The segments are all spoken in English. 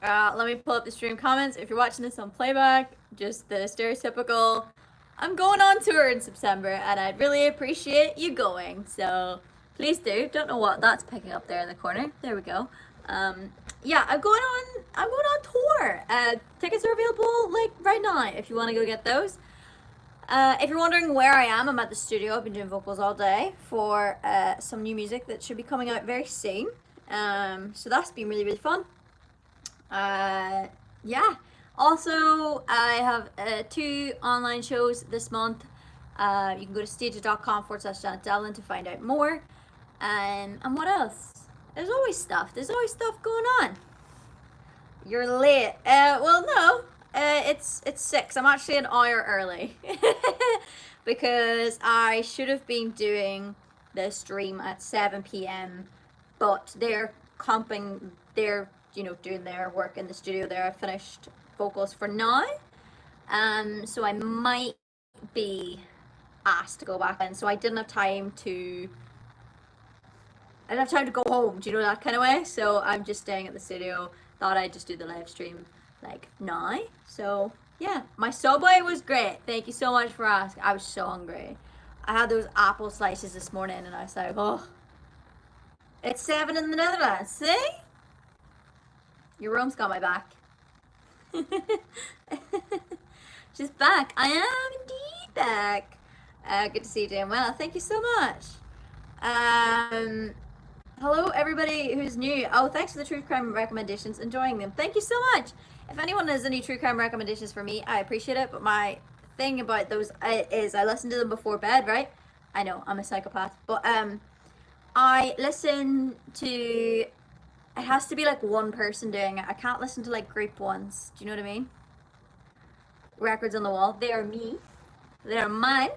Let me pull up the stream comments. If you're watching this on playback, just the stereotypical, I'm going on tour in September and I'd really appreciate you going. So please do. Don't know what that's picking up there in the corner. There we go. Yeah, I'm going on tour. Tickets are available like right now if you want to go get those. If you're wondering where I am, I'm at the studio. I've been doing vocals all day for some new music that should be coming out very soon. So that's been really, really fun. Yeah. Also, I have 2 online shows this month. You can go to stages.com/Devlin to find out more. And what else? There's always stuff. There's always stuff going on. You're late. Well, no. It's 6. I'm actually an hour early because I should have been doing the stream at 7 p.m. but they're comping. They're doing their work in the studio there. I finished vocals for now, so I might be asked to go back in. So I didn't have time to go home. Do you know, that kind of way? So I'm just staying at the studio. Thought I'd just do the live stream like now. So yeah, my Subway was great. Thank you so much for asking. I was so hungry. I had those apple slices this morning and I was like, oh, it's 7 in the Netherlands. See? Your room's got my back. She's back. I am indeed back. Good to see you doing well. Thank you so much. Hello everybody who's new. Oh, thanks for the true crime recommendations. Enjoying them. Thank you so much. If anyone has any true crime recommendations for me, I appreciate it. But my thing about those is I listen to them before bed, right? I know, I'm a psychopath. But I listen to... It has to be like one person doing it. I can't listen to like group ones. Do you know what I mean? Records on the wall. They are me. They are mine.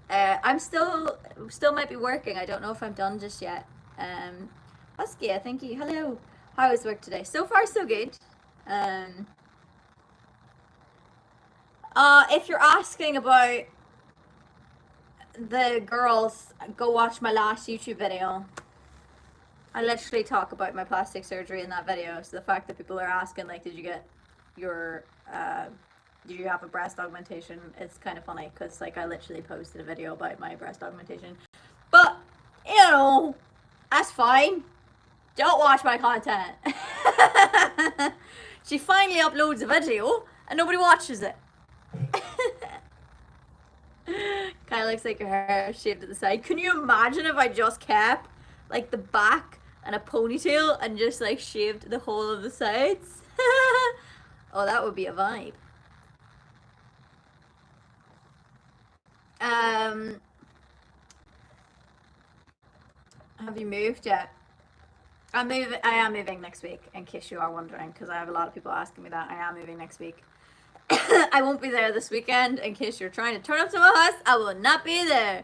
I'm still might be working. I don't know if I'm done just yet. Husky, thank you. Hello. How was work today? So far, so good. If you're asking about the girls, go watch my last YouTube video. I literally talk about my plastic surgery in that video. So the fact that people are asking, like, did you get your, did you have a breast augmentation? It's kind of funny because, like, I literally posted a video about my breast augmentation. But, that's fine. Don't watch my content. She finally uploads a video and nobody watches it. Kind of looks like her hair shaved at the side. Can you imagine if I just kept, like, the back and a ponytail and just like shaved the whole of the sides? Oh, that would be a vibe. Have you moved yet? I am moving next week, in case you are wondering, because I have a lot of people asking me that. I am moving next week. I won't be there this weekend, in case you're trying to turn up to my house. I will not be there.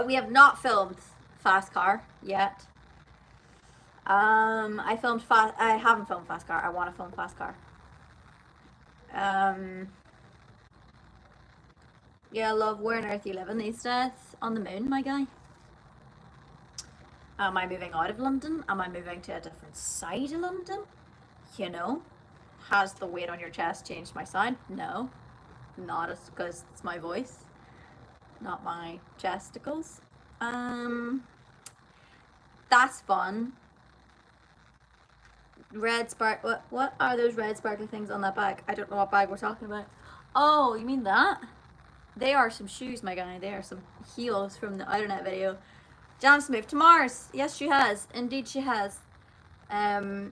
We have not filmed Fast Car yet. I haven't filmed Fast Car. I want to film Fast Car. Yeah, I love where on earth you living these days. On the moon, my guy. Am I moving out of London? Am I moving to a different side of London? Has the weight on your chest changed my sound? No. Not because it's my voice. Not my chesticles. That's fun. Red spark. What are those red sparkly things on that bag? I don't know what bag we're talking about. Oh, you mean that? They are some shoes, my guy. They are some heels from the internet video. Janice moved to Mars. Yes, she has. Indeed, she has. The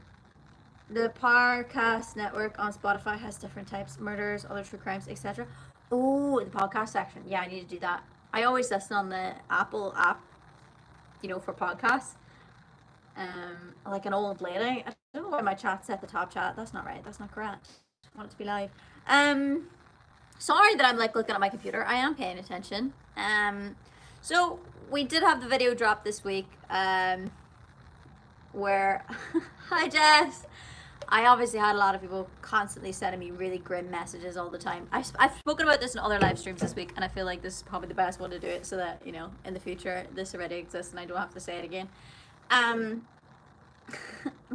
Parcast network on Spotify has different types: murders, other true crimes, etc. Oh, the podcast section. Yeah, I need to do that. I always listen on the Apple app, for podcasts. Like an old lady. I don't know why my chat's at the top chat. That's not right. That's not correct. I want it to be live. Sorry that I'm like looking at my computer. I am paying attention. So we did have the video drop this week, where hi Jess, I obviously had a lot of people constantly sending me really grim messages all the time. I've spoken about this in other live streams this week, and I feel like this is probably the best one to do it so that, you know, in the future this already exists and I don't have to say it again.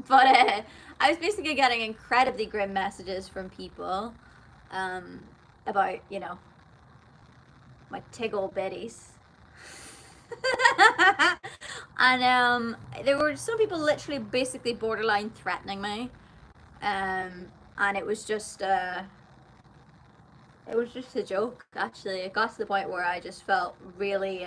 But I was basically getting incredibly grim messages from people about, you know, my tig old biddies. And there were some people literally basically borderline threatening me. And it was just a joke, actually. It got to the point where I just felt really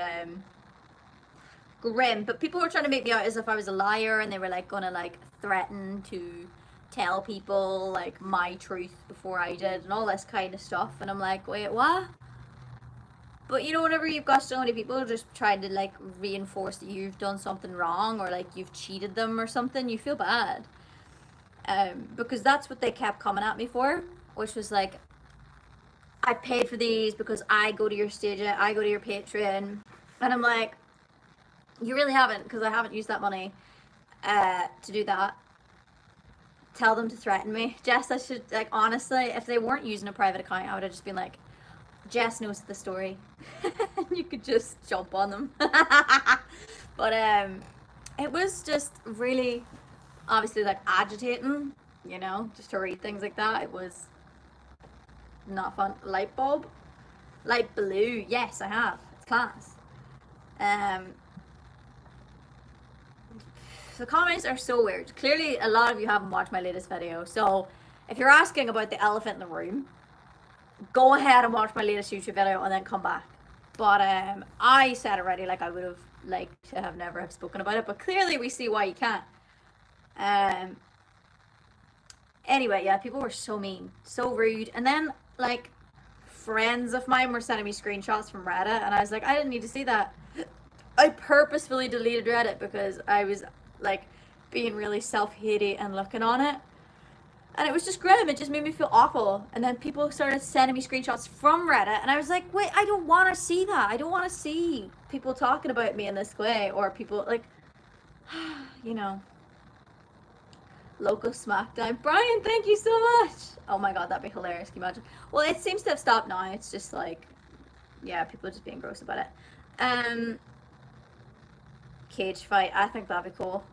grim. But people were trying to make me out as if I was a liar, and they were like gonna like threaten to tell people like my truth before I did and all this kind of stuff. And I'm like, wait, what? But you know, whenever you've got so many people just trying to like reinforce that you've done something wrong or like you've cheated them or something, you feel bad. Because that's what they kept coming at me for, which was like, I paid for these because I go to your stage, I go to your Patreon. And I'm like, you really haven't, because I haven't used that money to do that. Tell them to threaten me. Jess, I should, like, honestly, if they weren't using a private account, I would have just been like, Jess knows the story. You could just jump on them. But it was just really, obviously, like, agitating, you know, just to read things like that. It was not fun. Light bulb? Light blue. Yes, I have. It's class. The comments are so weird. Clearly, a lot of you haven't watched my latest video. So, if you're asking about the elephant in the room, go ahead and watch my latest YouTube video and then come back. But I said already, like, I would have liked to have never have spoken about it. But clearly, we see why you can't. Anyway, yeah, people were so mean, so rude. And then, like, friends of mine were sending me screenshots from Reddit, and I was like, I didn't need to see that. I purposefully deleted Reddit because I was like being really self-hating and looking on it, and it was just grim. It just made me feel awful. And then people started sending me screenshots from Reddit, and I was like, wait, I don't want to see that. I don't want to see people talking about me in this way, or people like, you know, local smackdown. Brian, thank you so much. Oh my god, that'd be hilarious. Can you imagine? Well, it seems to have stopped now. It's just like, yeah, people just being gross about it. Cage fight. I think that'd be cool.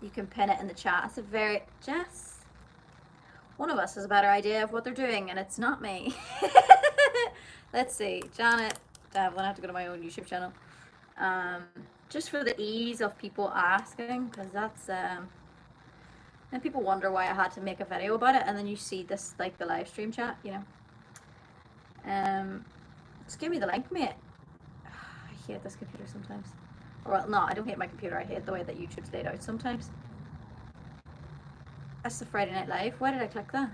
You can pin it in the chat. It's a very... Jess? One of us has a better idea of what they're doing, and it's not me. Let's see. Janet, Devlin. I have to go to my own YouTube channel. Just for the ease of people asking, because that's... And people wonder why I had to make a video about it, and then you see this, like, the live stream chat, you know. Just give me the link, mate. I hate this computer sometimes. Or, well, no, I don't hate my computer. I hate the way that YouTube's laid out sometimes. That's the Friday Night Live. Why did I click that?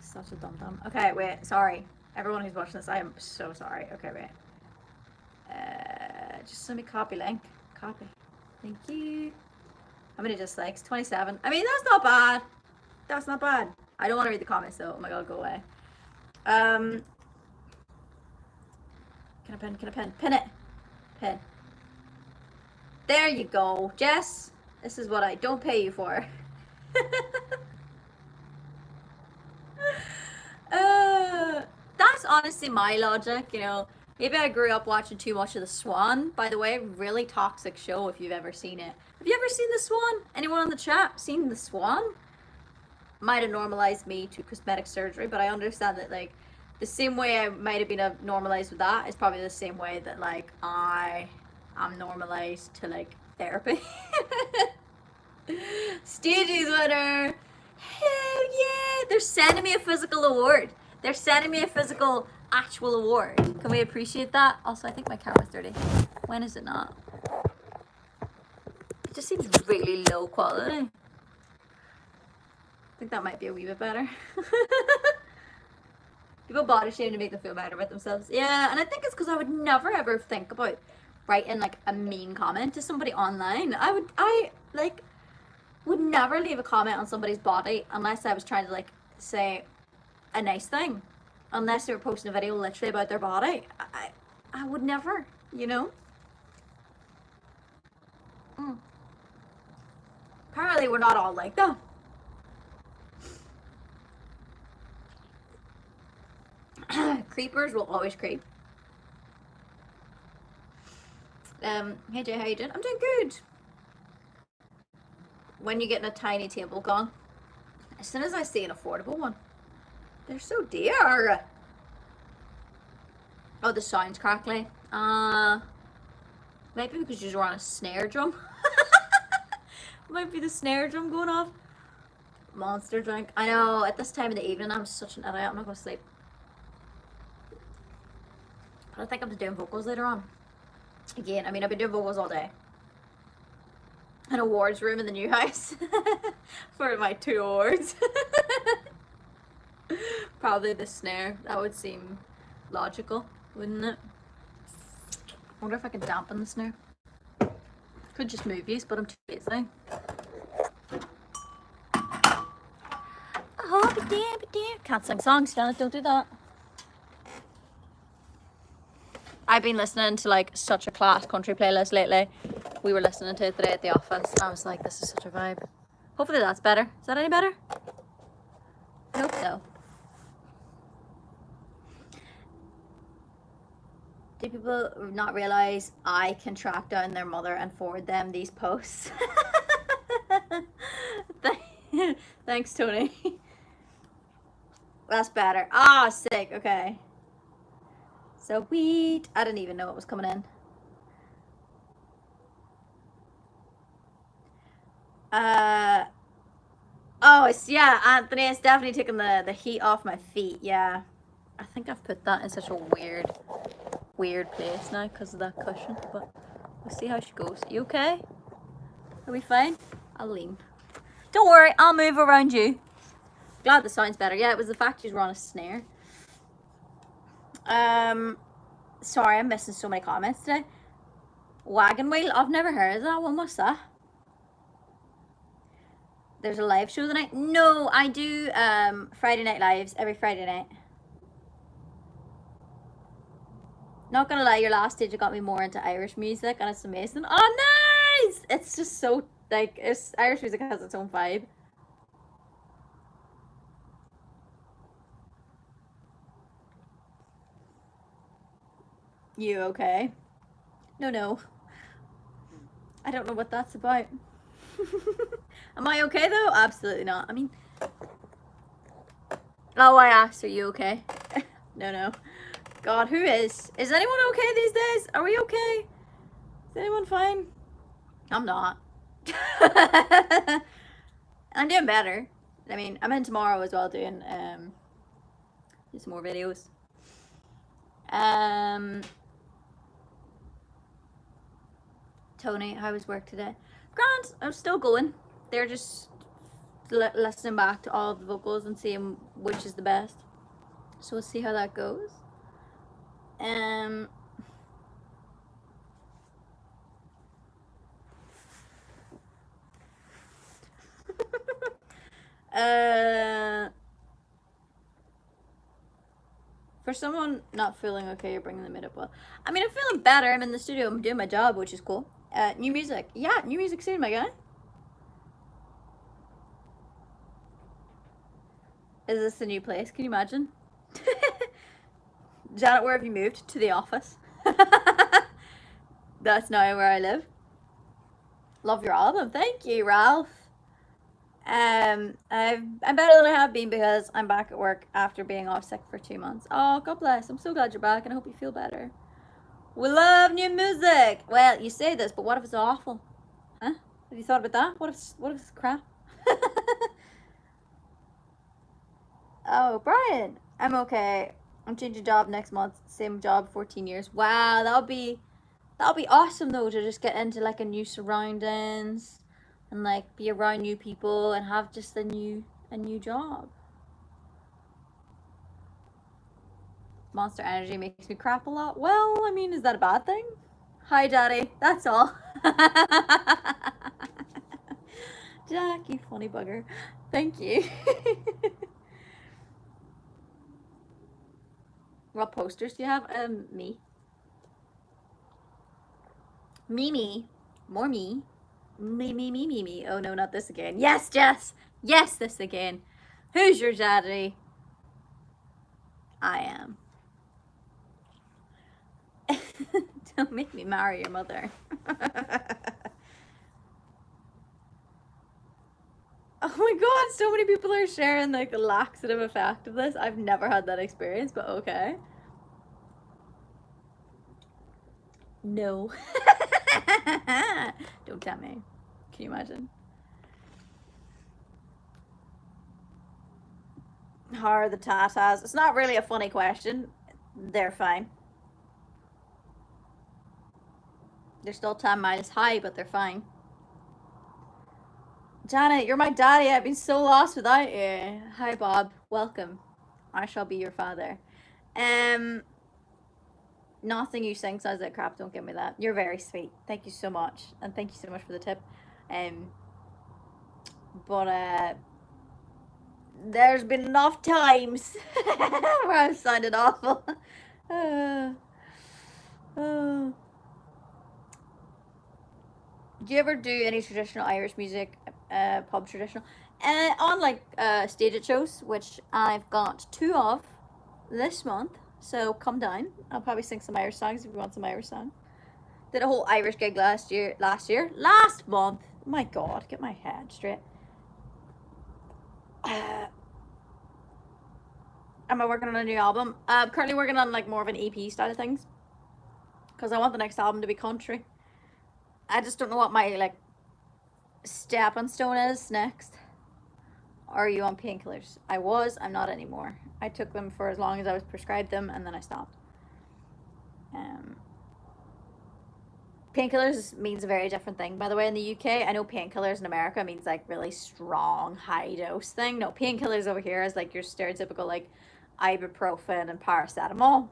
Such a dum-dum. Okay, wait. Sorry. Everyone who's watching this, I am so sorry. Okay, wait. Just let me copy link. Copy. Thank you. How many dislikes? 27. I mean, that's not bad. That's not bad. I don't want to read the comments, though. Oh my god, go away. Can I pin? Can I pin? Pin it. Pin. There you go. Jess, this is what I don't pay you for. That's honestly my logic, you know. Maybe I grew up watching too much of The Swan. By the way, really toxic show if you've ever seen it. Have you ever seen The Swan? Anyone in the chat seen The Swan? Might have normalized me to cosmetic surgery, but I understand that, like, the same way I might have been normalized with that is probably the same way that, like, I am normalized to, like, therapy. Stagey's winner. Hell yeah! They're sending me a physical award. They're sending me a physical actual award. Can we appreciate that? Also, I think my camera's dirty. When is it not? It just seems really low quality. I think that might be a wee bit better. People body shame to make them feel better about themselves. Yeah, and I think it's because I would never ever think about writing like a mean comment to somebody online. I would never leave a comment on somebody's body unless I was trying to like say a nice thing. Unless they were posting a video literally about their body. I would never, you know? Apparently we're not all like that. Creepers will always creep. Hey Jay, how you doing? I'm doing good. When you get in a tiny table gone, as soon as I see an affordable one, they're so dear. Oh, the sound's crackly. Maybe because you're on a snare drum. Might be the snare drum going off. Monster drink. I know, at this time of the evening, I'm such an idiot. I'm not going to sleep. But I think I'm doing vocals later on. Again, I mean, I've been doing vocals all day. An awards room in the new house. For my 2 awards. Probably the snare. That would seem logical, wouldn't it? I wonder if I can dampen the snare. Could just move these, but I'm too lazy. Can't sing songs, Janet, don't do that. I've been listening to like such a class country playlist lately. We were listening to it today at the office. I was like, this is such a vibe. Hopefully that's better. Is that any better? I hope so. Do people not realize I can track down their mother and forward them these posts? Thanks, Tony. That's better. Ah, sick. Okay. So sweet. I didn't even know it was coming in. Oh, it's, yeah, Anthony, it's definitely taking the heat off my feet. Yeah. I think I've put that in such a weird place now because of that cushion. But we'll see how she goes. You okay? Are we fine? I'll lean. Don't worry, I'll move around you. Glad the sound's better. Yeah, it was the fact you were on a snare. Sorry, I'm missing so many comments today. Wagon wheel? I've never heard of that one. What's that? There's a live show tonight? No, I do Friday night lives every Friday night. Not gonna lie, your last stage got me more into Irish music and it's amazing. Oh, nice! It's just so, like, Irish music has its own vibe. You okay? No. I don't know what that's about. Am I okay though? Absolutely not. I mean, oh, I asked, are you okay? No. God, who is? Is anyone okay these days? Are we okay? Is anyone fine? I'm not. I'm doing better. I mean, I'm in tomorrow as well doing some more videos. Tony, how was work today? Grant, I'm still going. They're just listening back to all the vocals and seeing which is the best. So we'll see how that goes. For someone not feeling okay, you're bringing them up well. I mean, I'm feeling better. I'm in the studio. I'm doing my job, which is cool. New music. Yeah, new music soon, my guy. Is this the new place? Can you imagine? Janet, where have you moved? To the office. That's now where I live. Love your album. Thank you, Ralph. I'm better than I have been because I'm back at work after being off sick for 2 months. Oh, God bless. I'm so glad you're back and I hope you feel better. We love new music. Well, you say this, but what if it's awful? Huh? Have you thought about that? What if it's crap? Oh, Brian. I'm okay. I'm changing job next month. Same job, 14 years. Wow, that'll be awesome though, to just get into like a new surroundings and like be around new people and have just a new job. Monster Energy makes me crap a lot. Well, I mean, is that a bad thing? Hi, Daddy. That's all. Jack, you funny bugger. Thank you. What posters do you have? Me. Mimi. More me. Me. Oh no, not this again. Yes, Jess. Yes, this again. Who's your daddy? I am. Don't make me marry your mother. Oh my god, so many people are sharing like the laxative effect of this. I've never had that experience, but okay. No. Don't tell me. Can you imagine? How are the tatas? It's not really a funny question. They're fine. They're still 10 miles high, but they're fine. Janet, you're my daddy. I've been so lost without you. Hi, Bob. Welcome. I shall be your father. Um, Nothing you sing sounds like crap. Don't give me that. You're very sweet. Thank you so much, and thank you so much for the tip. Um, but there's been enough times where I've sounded awful. Uh, do you ever do any traditional Irish music, pub traditional, on like staged shows, which I've got 2 of this month? So come down. I'll probably sing some Irish songs if you want some Irish songs. Did a whole Irish gig last month. My God, get my head straight. Am I working on a new album? I'm currently working on like more of an EP style of things, because I want the next album to be country. I just don't know what my like stepping stone is next. Are you on painkillers? I was. I'm not anymore. I took them for as long as I was prescribed them, and then I stopped. Painkillers means a very different thing, by the way, in the UK. I know painkillers in America means like really strong, high dose thing. No, painkillers over here is like your stereotypical like ibuprofen and paracetamol.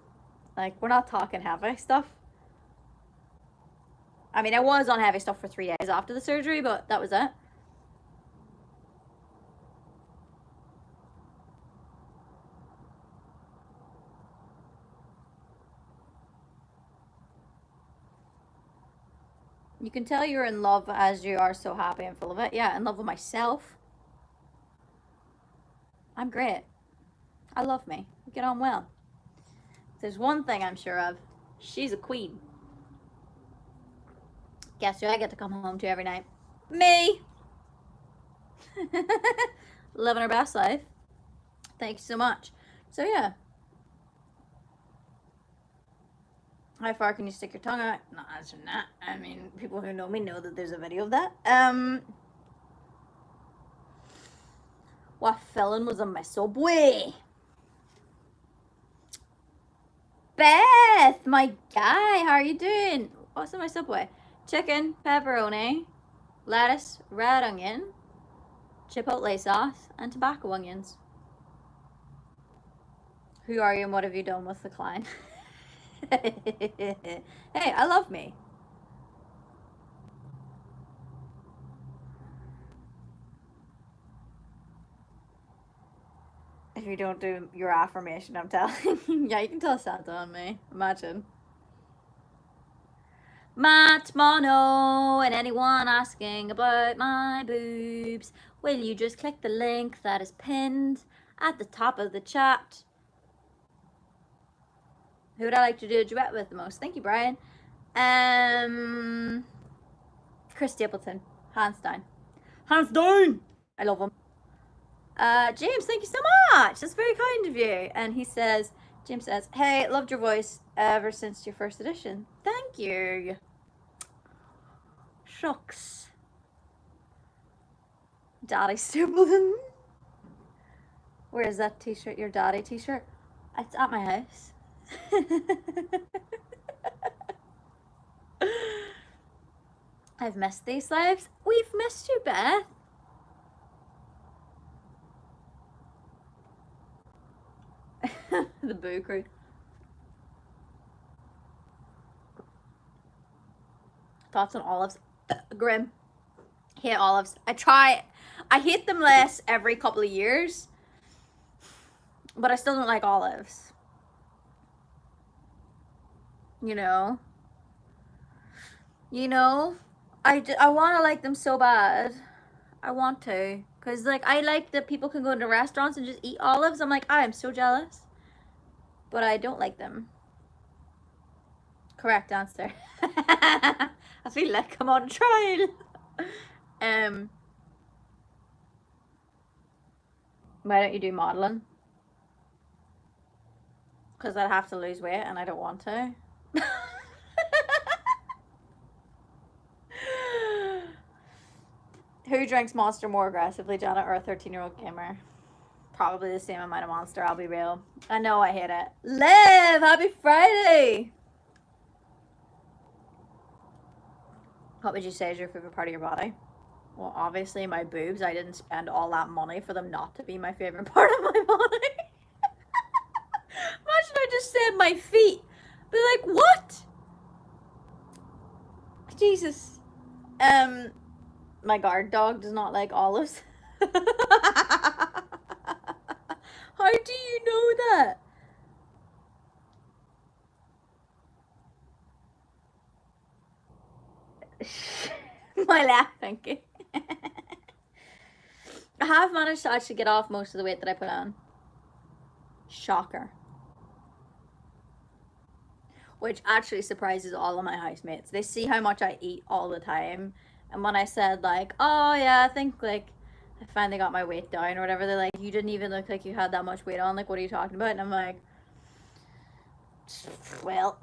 Like, we're not talking heavy stuff. I mean, I was on heavy stuff for 3 days after the surgery, but that was it. You can tell you're in love as you are so happy and full of it. Yeah, in love with myself. I'm great. I love me. We get on well. There's one thing I'm sure of. She's a queen. Guess who I get to come home to every night? Me! Living her best life. Thank you so much. So yeah. How far can you stick your tongue out? Not answering that. I mean, people who know me know that there's a video of that. What felon was on my subway? Beth, my guy, how are you doing? What's on my subway? Chicken, pepperoni, lettuce, red onion, chipotle sauce, and tobacco onions. Who are you and what have you done with the client? Hey, I love me. If you don't do your affirmation, I'm telling you. Yeah, you can tell Santa on me. Imagine. Matt Mono and anyone asking about my boobs, will you just click the link that is pinned at the top of the chat? Who would I like to do a duet with the most? Thank you, Brian. Chris Stapleton, hands down. Hands down! I love him. James, thank you so much. That's very kind of you. And James says, hey, loved your voice ever since your first edition. Thank you. Shucks. Daddy Stapleton. Where is that t-shirt? Your daddy t-shirt? It's at my house. I've missed these lives. We've missed you, Beth. The Boo Crew. Thoughts on olives? Grim. Hate olives. I hate them less every couple of years, but I still don't like olives. You know? I want to like them so bad. I want to. Because, like, I like that people can go into restaurants and just eat olives. I'm like, I am so jealous. But I don't like them. Correct answer. I feel like I'm on trial. um, why don't you do modeling? Because I'd have to lose weight and I don't want to. Who drinks Monster more aggressively, Janet or a 13-year-old gamer? Probably the same amount of Monster, I'll be real. I know I hate it. Liv, happy Friday! What would you say is your favorite part of your body? Well, obviously my boobs. I didn't spend all that money for them not to be my favorite part of my body. Imagine I just said my feet. Be like, what? Jesus. My guard dog does not like olives. How do you know that? My laugh, thank you. I have managed to actually get off most of the weight that I put on. Shocker. Which actually surprises all of my housemates. They see how much I eat all the time. And when I said, like, oh yeah, I think, like, I finally got my weight down or whatever, they're like, you didn't even look like you had that much weight on. Like, what are you talking about? And I'm like, well,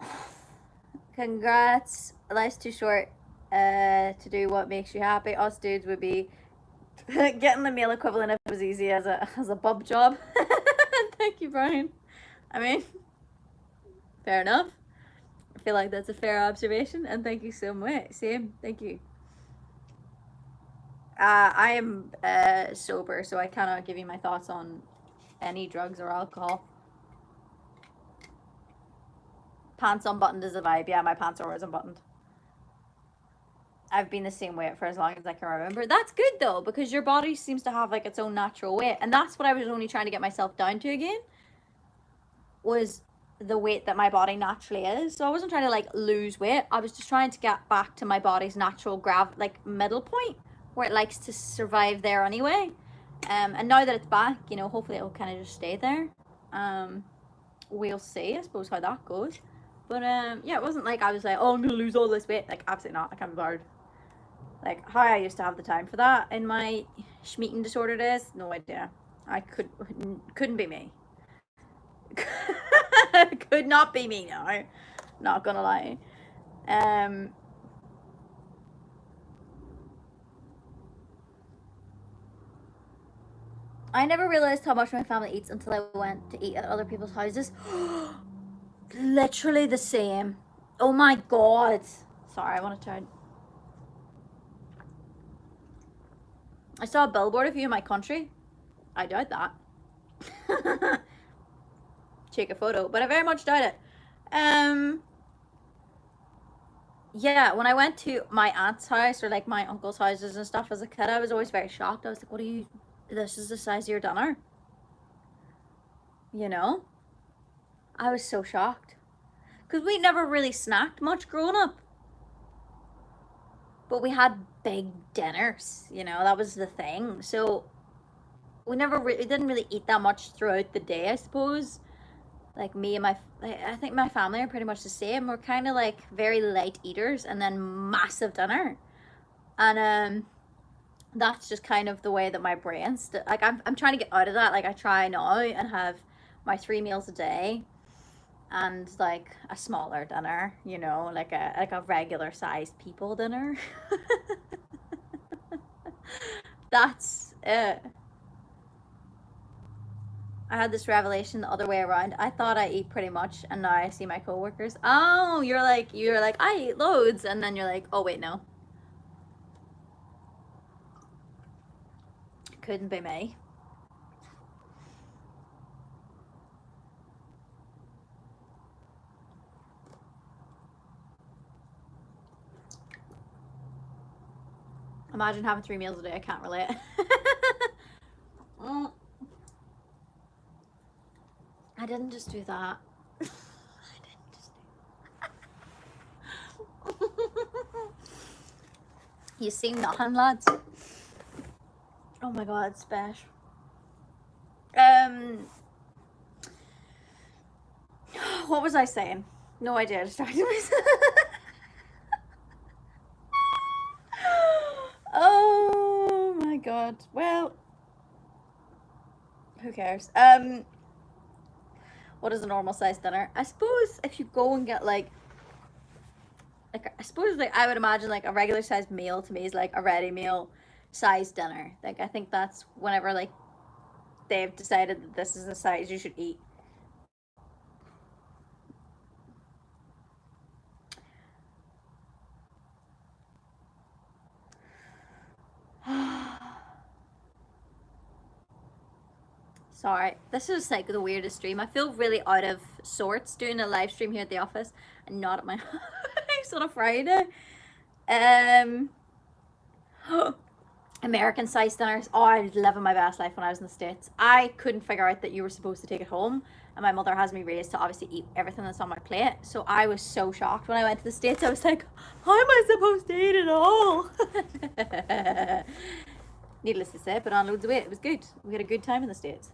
congrats. Life's too short to do what makes you happy. Us dudes would be getting the male equivalent if it was easy as a bub job. Thank you, Brian. I mean, fair enough. I feel like that's a fair observation, and thank you so much. Same, thank you. I am sober, so I cannot give you my thoughts on any drugs or alcohol. Pants unbuttoned is a vibe. Yeah, my pants are always unbuttoned. I've been the same weight for as long as I can remember. That's good though, because your body seems to have like its own natural weight, and that's what I was only trying to get myself down to again. Was the weight that my body naturally is. So I wasn't trying to like lose weight. I was just trying to get back to my body's natural like middle point where it likes to survive there anyway. And now that it's back, you know, hopefully it'll kind of just stay there. We'll see, I suppose, how that goes. But yeah, it wasn't like I was like, oh, I'm gonna lose all this weight. Like, absolutely not. I can't be bothered. Like, how I used to have the time for that in my schmeating disorder days, no idea. I couldn't be me. Could not be me now. Not gonna lie. I never realized how much my family eats until I went to eat at other people's houses. Literally the same. Oh my god. Sorry, I want to turn. I saw a billboard of you in my country. I doubt that. Take a photo, but I very much doubt it. Yeah, when I went to my aunt's house or like my uncle's houses and stuff as a kid, I was always very shocked. I was like, what are you, this is the size of your dinner? You know? I was so shocked. Because we never really snacked much growing up. But we had big dinners, you know, that was the thing. So we never really didn't really eat that much throughout the day, I suppose. Like me and I think my family are pretty much the same. We're kind of like very light eaters and then massive dinner. And that's just kind of the way that my brain's like I'm trying to get out of that. Like I try now and have my 3 meals a day and like a smaller dinner, you know, like a regular sized people dinner. That's it. I had this revelation the other way around. I thought I eat pretty much, and now I see my coworkers. Oh, you're like I eat loads, and then you're like, oh wait, no. Couldn't be me. Imagine having 3 meals a day. I can't relate. I didn't just do that. I didn't just do that. You see nothing, lads. Oh my god, Spash. What was I saying? No idea. I distracted myself. Oh my god. Well, who cares? What is a normal size dinner? I suppose if you go and get like I suppose like I would imagine like a regular sized meal to me is like a ready meal size dinner. Like I think that's whenever like they've decided that this is the size you should eat. Sorry, this is like the weirdest stream. I feel really out of sorts doing a live stream here at the office and not at my house on a Friday. American size dinners. Oh, I was living my best life when I was in the States. I couldn't figure out that you were supposed to take it home, and my mother has me raised to obviously eat everything that's on my plate. So I was so shocked when I went to the States. I was like, how am I supposed to eat it all? Needless to say, put on loads of weight. It was good. We had a good time in the States.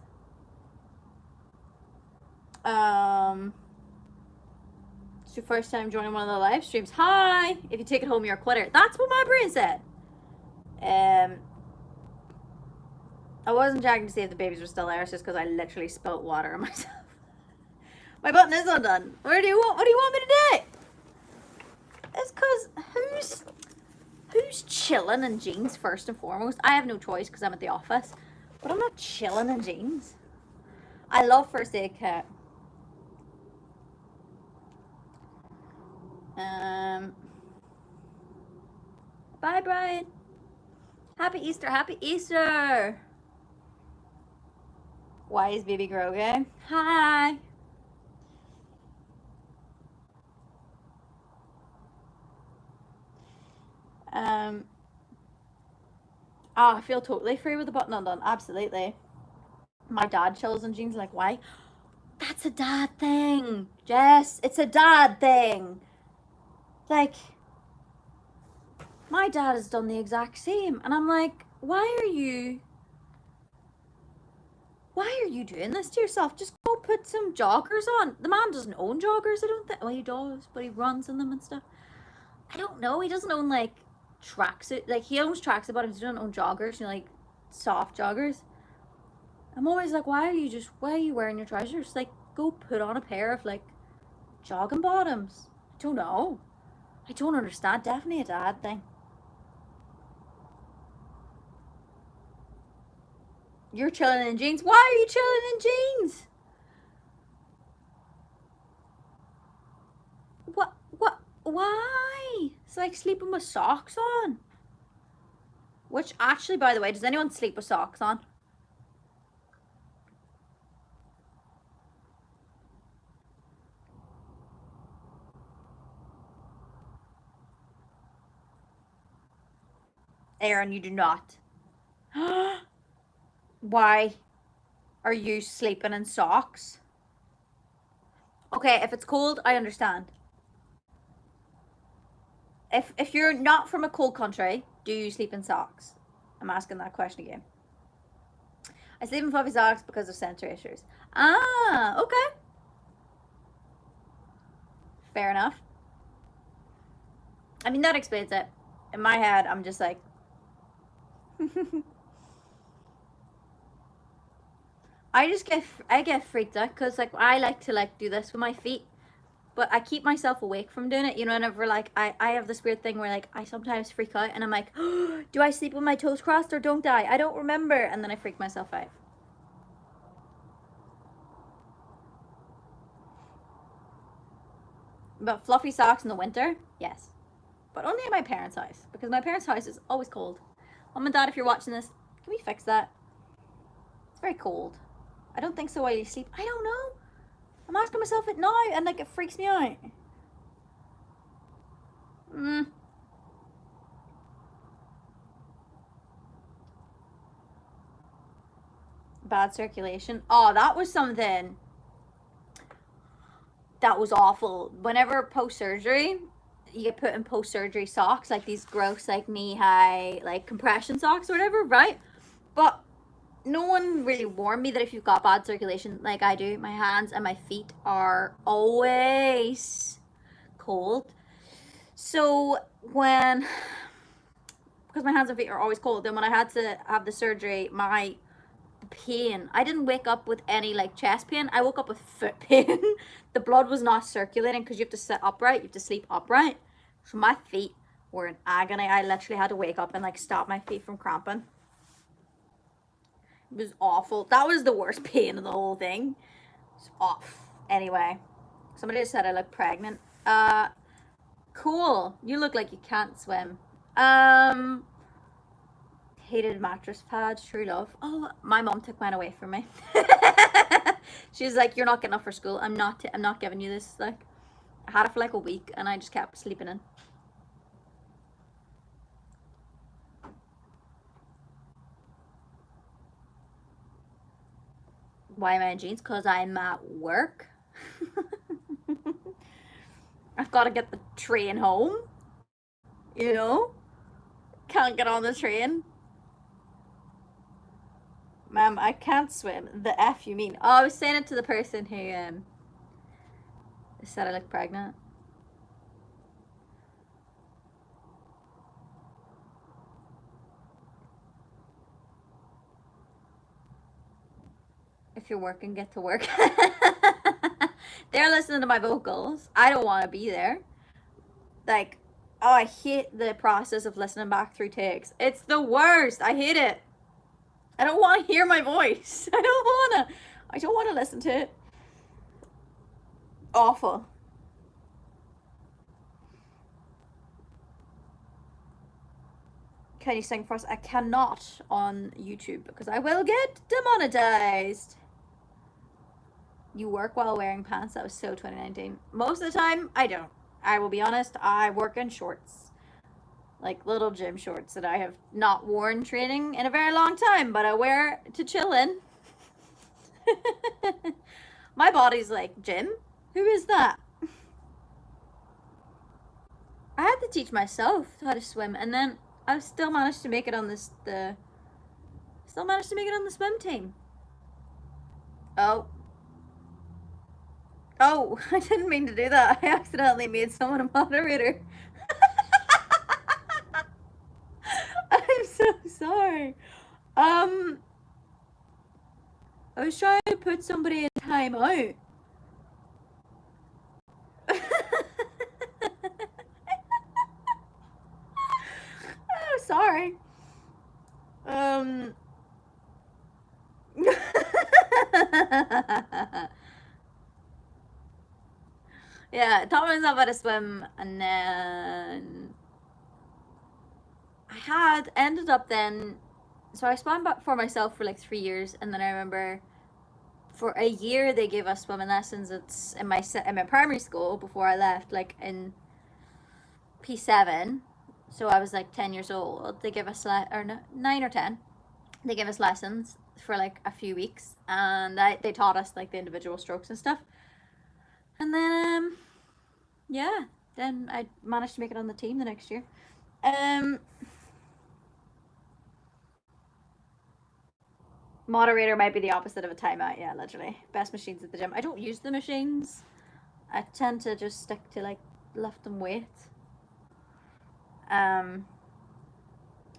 It's your first time joining one of the live streams. Hi! If you take it home, you're a quitter. That's what my brain said. I wasn't checking to see if the babies were still there. It's just because I literally spilt water on myself. My button is undone. What do you want me to do? It's because who's chilling in jeans first and foremost? I have no choice because I'm at the office, but I'm not chilling in jeans. I love first aid kit. Bye, Brian. Happy Easter. Happy Easter. Why is baby Grogue? Hi. I feel totally free with the button undone. Absolutely. My dad chills in jeans. Like, why? That's a dad thing. Jess, it's a dad thing. Like, my dad has done the exact same. And I'm like, why are you doing this to yourself? Just go put some joggers on. The man doesn't own joggers, I don't think. Well, he does, but he runs in them and stuff. I don't know. He doesn't own like tracksuit. Like he owns tracksuit bottoms. He doesn't own joggers. You know, like soft joggers. I'm always like, why are you wearing your trousers? Like, go put on a pair of like jogging bottoms. I don't know. I don't understand. Definitely a dad thing. You're chilling in jeans. Why are you chilling in jeans? What? Why? It's like sleeping with socks on. Which actually, by the way, does anyone sleep with socks on? Aaron, you do not. Why are you sleeping in socks? Okay, if it's cold, I understand. If you're not from a cold country, do you sleep in socks? I'm asking that question again. I sleep in fluffy socks because of sensory issues. Ah, okay. Fair enough. I mean, that explains it. In my head, I'm just like... I get freaked out because like I like to like do this with my feet, but I keep myself awake from doing it. You know, whenever like I have this weird thing where like I sometimes freak out and I'm like, oh, do I sleep with my toes crossed or don't I? I don't remember, and then I freak myself out. But fluffy socks in the winter, yes, but only at my parents' house because my parents' house is always cold. Mom and Dad, if you're watching this, can we fix that? It's very cold. I don't think so while you sleep. I don't know. I'm asking myself it now and like it freaks me out. Bad circulation. Oh, that was something that was awful. Whenever post surgery, you get put in post-surgery socks, like these gross, like knee-high, like compression socks or whatever, right? But no one really warned me that if you've got bad circulation like I do, my hands and my feet are always cold. So when, because my hands and feet are always cold, then when I had to have the surgery, my pain, I didn't wake up with any like chest pain. I woke up with foot pain. The blood was not circulating because you have to sit upright, you have to sleep upright. So my feet were in agony. I literally had to wake up and like stop my feet from cramping. It was awful. That was the worst pain of the whole thing. It's off. Anyway, somebody just said I look pregnant. Cool. You look like you can't swim. Hated mattress pads, true love. Oh, my mom took mine away from me. She's like, "You're not getting up for school. I'm not giving you this." Like, I had it for like a week, and I just kept sleeping in. Why am I in jeans? Because I'm at work. I've got to get the train home. You know? Can't get on the train. Ma'am, I can't swim. The F you mean? Oh, I was saying it to the person who said I look pregnant. If you're working, get to work. They're listening to my vocals. I don't want to be there. Like, oh, I hate the process of listening back through takes. It's the worst. I hate it. I don't want to hear my voice. I don't want to listen to it. Awful. Can you sing for us? I cannot on YouTube because I will get demonetized. You work while wearing pants? That was so 2019. Most of the time, I don't. I will be honest, I work in shorts. Like little gym shorts that I have not worn training in a very long time, but I wear to chill in. My body's like, "Gym? Who is that?" I had to teach myself how to swim, and then I still managed to make it on the swim team. Oh. Oh, I didn't mean to do that. I accidentally made someone a moderator. I'm so sorry. I was trying to put somebody in time out. Oh, sorry. Yeah, taught myself how to swim, and then I had ended up then. So I swam for myself for like 3 years, and then I remember for a year they gave us swimming lessons. It's in my primary school before I left, like in P7. So I was like 10 years old. They give us or no, 9 or 10. They gave us lessons for like a few weeks, and they taught us like the individual strokes and stuff. And then yeah, then I managed to make it on the team the next year. Moderator might be the opposite of a timeout. Yeah, literally. Best machines at the gym. I don't use the machines. I tend to just stick to like lifting weights. I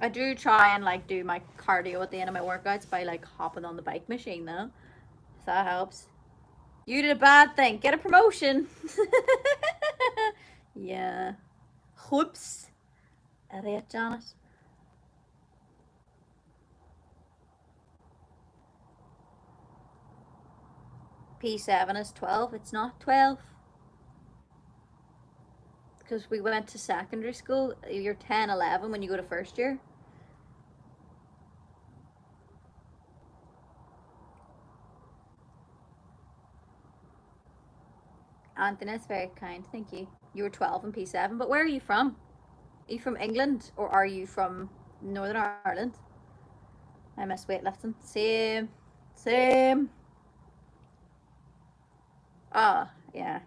do try and like do my cardio at the end of my workouts by like hopping on the bike machine though. So that helps. You did a bad thing. Get a promotion. Yeah. Whoops. Idiot, Janet. P7 is 12. It's not 12. Because we went to secondary school. You're 10, 11 when you go to first year. Anthony, that's very kind. Thank you. You were 12 in P7. But where are you from? Are you from England or are you from Northern Ireland? I miss weightlifting. Same. Same. Oh, yeah.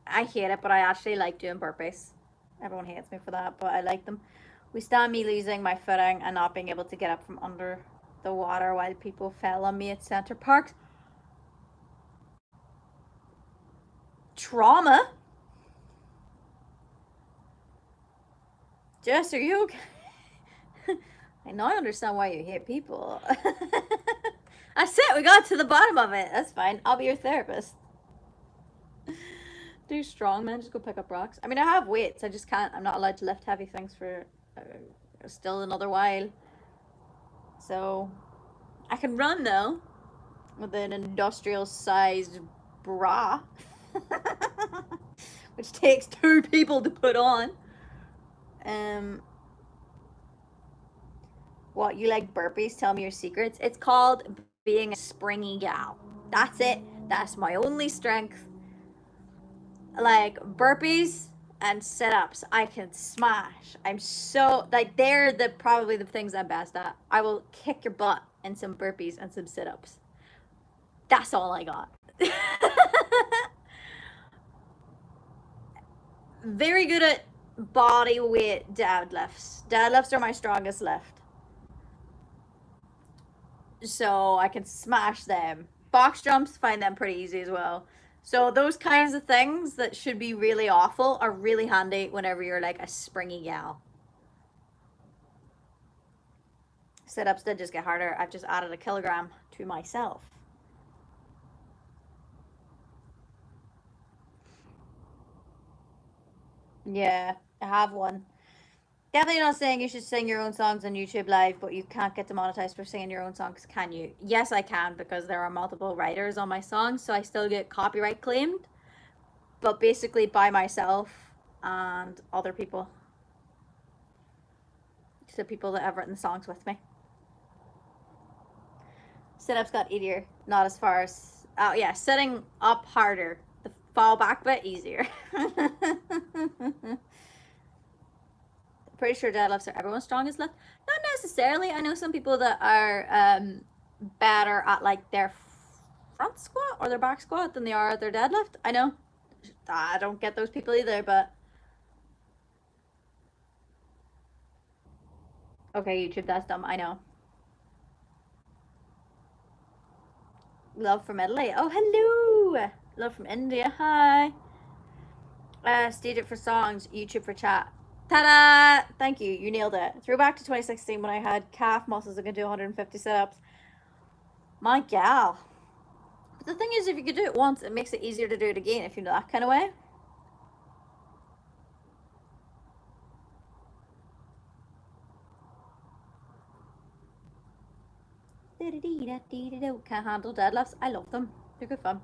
I hate it, but I actually like doing burpees. Everyone hates me for that, but I like them. We stand me losing my footing and not being able to get up from under the water while people fell on me at Center Parks. Trauma? Jess, are you okay? I now understand why you hate people. That's it, we got to the bottom of it. That's fine. I'll be your therapist. Do strong men just go pick up rocks? I mean, I have weights. I just can't. I'm not allowed to lift heavy things for still another while. So I can run though with an industrial sized bra, which takes 2 people to put on. What, you like burpees? Tell me your secrets. It's called being a springy gal. That's it. That's my only strength. Like burpees and sit-ups, I can smash. I'm so like they're probably the things I'm best at. I will kick your butt in some burpees and some sit-ups. That's all I got. Very good at body weight deadlifts. Deadlifts are my strongest lift. So I can smash them. Box jumps, find them pretty easy as well. So those kinds of things that should be really awful are really handy whenever you're like a springy gal. Sit-ups did just get harder. I've just added a kilogram to myself. Yeah, I have one. Definitely not saying you should sing your own songs on YouTube Live, but you can't get demonetized for singing your own songs, can you? Yes, I can, because there are multiple writers on my songs, so I still get copyright claimed, but basically by myself and other people. So people that have written songs with me. Sit-ups got easier, not as far as, oh yeah, sitting up harder. The fall back bit easier. Pretty sure deadlifts are everyone's strongest lift. Not necessarily. I know some people that are better at like their front squat or their back squat than they are at their deadlift. I know. I don't get those people either, but okay, YouTube, that's dumb. I know. Love from Italy. Oh, hello. Love from India. Hi. Stage it for songs, YouTube for chat. Ta-da! Thank you. You nailed it. Throwback to 2016 when I had calf muscles that could do 150 sit-ups. My gal. But the thing is, if you could do it once, it makes it easier to do it again if you know that kind of way. Can't handle deadlifts. I love them. They're good fun.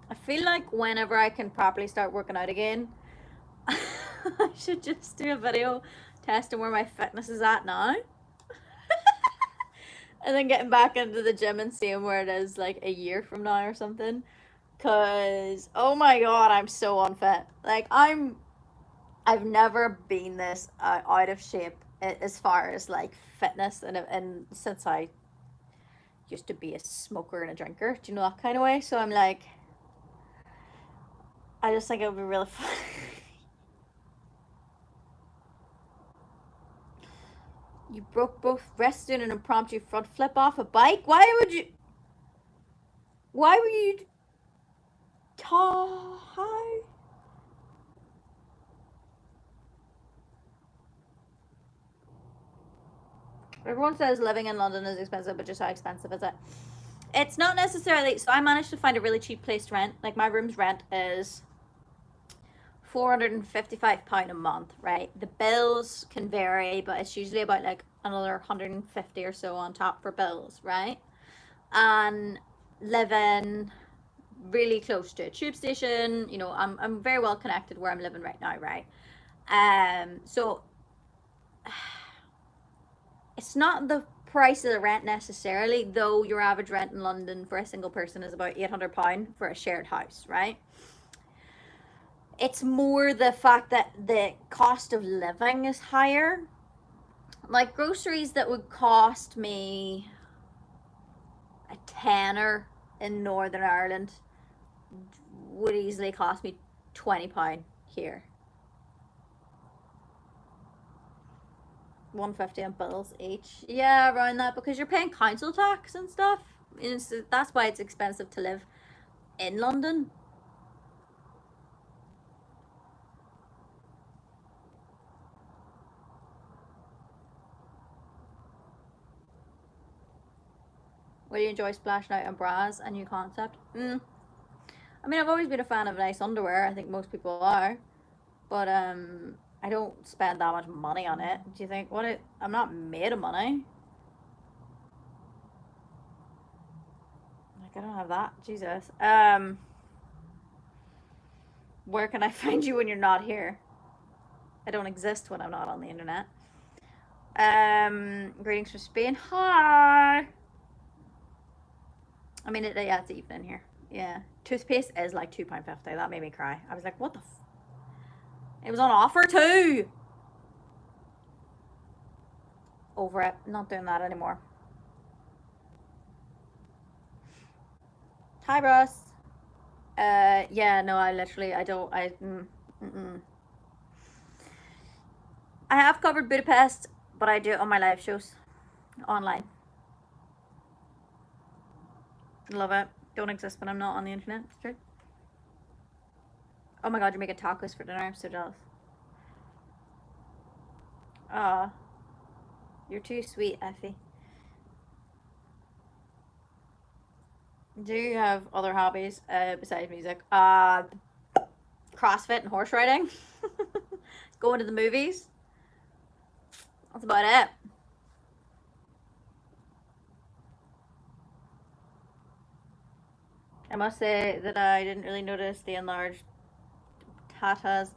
I feel like whenever I can properly start working out again, I should just do a video testing where my fitness is at now. And then getting back into the gym and seeing where it is like a year from now or something. Cause oh my god, I'm so unfit. Like I've never been this out of shape as far as like fitness and since I used to be a smoker and a drinker, do you know that kind of way? So I'm like, I just think it would be really fun. You broke both wrists doing an impromptu front flip off a bike? Why would you? Why were you? How? Everyone says living in London is expensive, but just how expensive is it? It's not necessarily. So I managed to find a really cheap place to rent. Like my room's rent is £455 a month, right? The bills can vary, but it's usually about like another 150 or so on top for bills, right? And living really close to a tube station, you know, I'm very well connected where I'm living right now, right? So it's not the price of the rent necessarily, though your average rent in London for a single person is about £800 for a shared house, right? It's more the fact that the cost of living is higher. Like groceries that would cost me a tenner in Northern Ireland would easily cost me £20 here. 150 on bills each. Yeah, around that, because you're paying council tax and stuff. And so that's why it's expensive to live in London. Will you enjoy splashing out on bras, a new concept? I mean, I've always been a fan of nice underwear. I think most people are, but I don't spend that much money on it. Do you think? I'm not made of money. Like, I don't have that. Jesus. Where can I find you when you're not here? I don't exist when I'm not on the internet. Greetings from Spain. Hi. I mean, yeah, it's even in here. Yeah. Toothpaste is like £2.50. That made me cry. I was like, what the It was on offer too. Over it. Not doing that anymore. Hi, Ross. Yeah, no, I don't, I have covered Budapest, but I do it on my live shows. Online. Love it. Don't exist when I'm not on the internet. It's true. Oh my god, you're making tacos for dinner. I'm so jealous. Ah, you're too sweet, Effie. Do you have other hobbies besides music? CrossFit and horse riding. Going to the movies. That's about it. I must say that I didn't really notice the enlarged tatas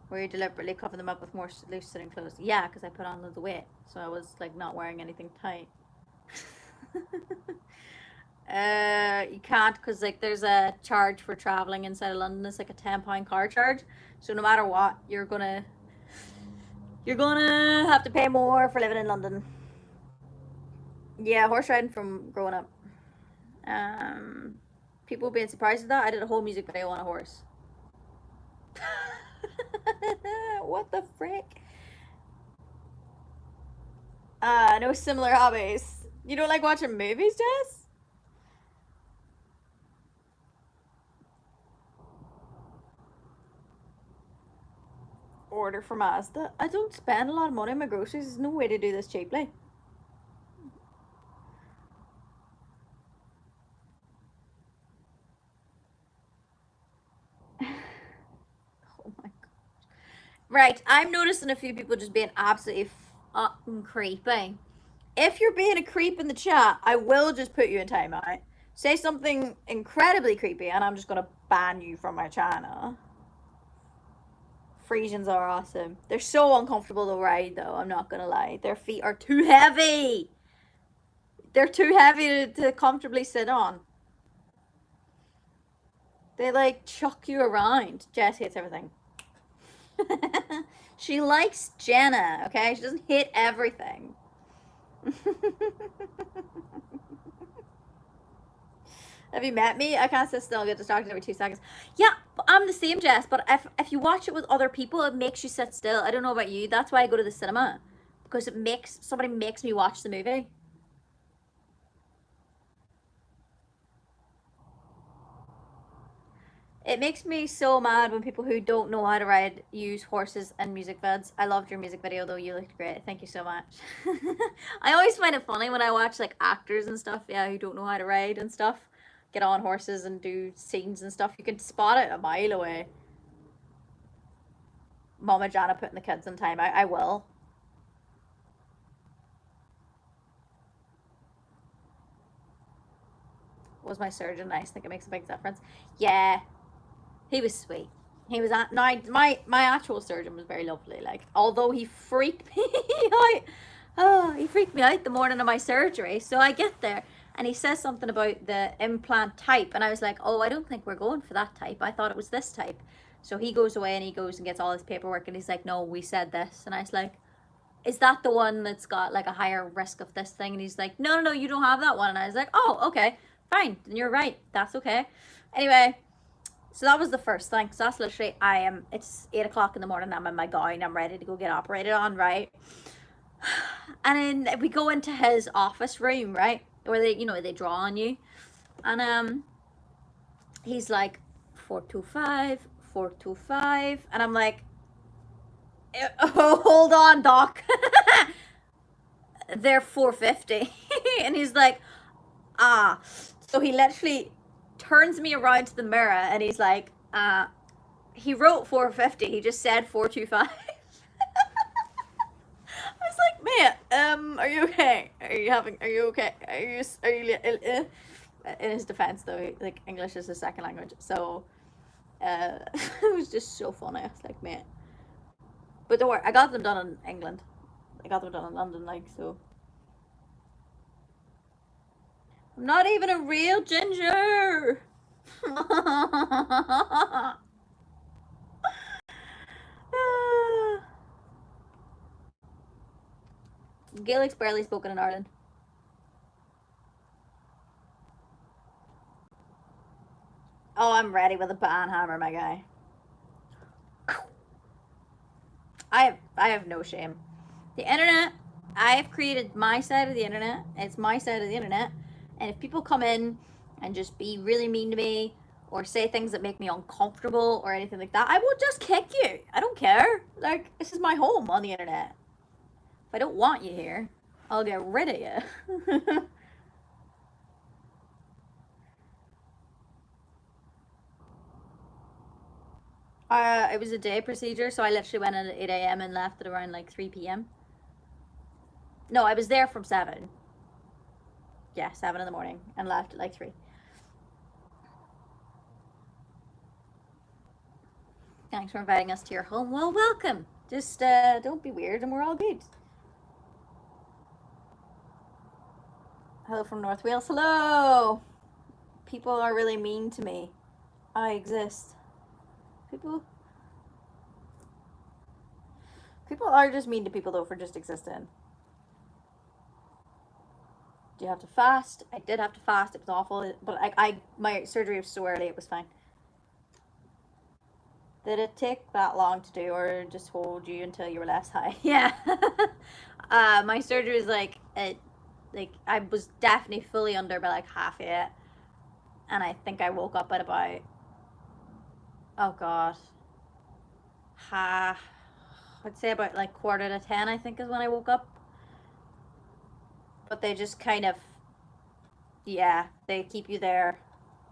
where you deliberately cover them up with more loose sitting clothes. Yeah, because I put on loads of weight, so I was like not wearing anything tight. You can't, because like there's a charge for traveling inside of London. It's like a £10 car charge, so no matter what, you're gonna have to pay more for living in London. Yeah, horse riding from growing up. People being surprised at that. I did a whole music video on a horse. What the frick? No similar hobbies. You don't like watching movies, Jess? Order from Asda. I don't spend a lot of money on my groceries. There's no way to do this cheaply. Oh my god. Right, I'm noticing a few people just being absolutely fucking creepy. If you're being a creep in the chat, I will just put you in timeout. Say something incredibly creepy, and I'm just gonna ban you from my channel. Frisians are awesome. They're so uncomfortable to ride, though. I'm not gonna lie. Their feet are too heavy. They're too heavy to comfortably sit on. They like chuck you around. Jess hates everything. She likes Jenna, okay? She doesn't hit everything. Have you met me? I can't sit still. I get distracted every 2 seconds. Yeah, I'm the same, Jess. But if you watch it with other people, it makes you sit still. I don't know about you. That's why I go to the cinema, because somebody makes me watch the movie. It makes me so mad when people who don't know how to ride use horses and music vids. I loved your music video though. You looked great. Thank you so much. I always find it funny when I watch like actors and stuff, yeah, who don't know how to ride and stuff, get on horses and do scenes and stuff. You can spot it a mile away. Mama Jana putting the kids in time. I will. Was my surgeon nice? I think it makes a big difference. Yeah, he was sweet. He was at my actual surgeon was very lovely. Like, although he freaked me out. He freaked me out the morning of my surgery. So I get there and he says something about the implant type, and I was like, oh, I don't think we're going for that type. I thought it was this type. So he goes away and he goes and gets all his paperwork, and he's like, no, we said this. And I was like, is that the one that's got like a higher risk of this thing? And he's like, no, you don't have that one. And I was like, oh, okay. Fine, then you're right. That's okay. Anyway, so that was the first thing. So that's literally, it's 8 o'clock in the morning. I'm in my gown. I'm ready to go get operated on, right? And then we go into his office room, right? Where they draw on you. And he's like, 425, 425. And I'm like, oh, hold on, doc. They're 450. And he's like, ah. So he literally turns me around to the mirror and he's like, he wrote 450. He just said 425. I was like, mate, are you okay? Are you okay? In his defense though, like, English is his second language. So, it was just so funny. I was like, mate. But don't worry, I got them done in England. I got them done in London, like, so. I'm not even a real ginger. Gaelic's barely spoken in Ireland. Oh, I'm ready with a ban hammer, my guy. I have no shame. The internet, I have created my side of the internet. It's my side of the internet. And if people come in and just be really mean to me or say things that make me uncomfortable or anything like that, I will just kick you. I don't care. Like, this is my home on the internet. If I don't want you here, I'll get rid of you. It was a day procedure, so I literally went in at 8 a.m. and left at around like 3 p.m. No, I was there from 7. Yeah, 7 in the morning and left at like 3. Thanks for inviting us to your home. Well, welcome. Just don't be weird and we're all good. Hello from North Wales. Hello. People are really mean to me. I exist. People are just mean to people though for just existing. Do you have to fast? I did have to fast. It was awful, but my surgery was so early. It was fine. Did it take that long to do, or just hold you until you were less high? Yeah. My surgery was like I was definitely fully under by like half 8, and I think I woke up at about, oh god, I'd say about like 9:45. I think is when I woke up. But they just kind of, yeah, they keep you there.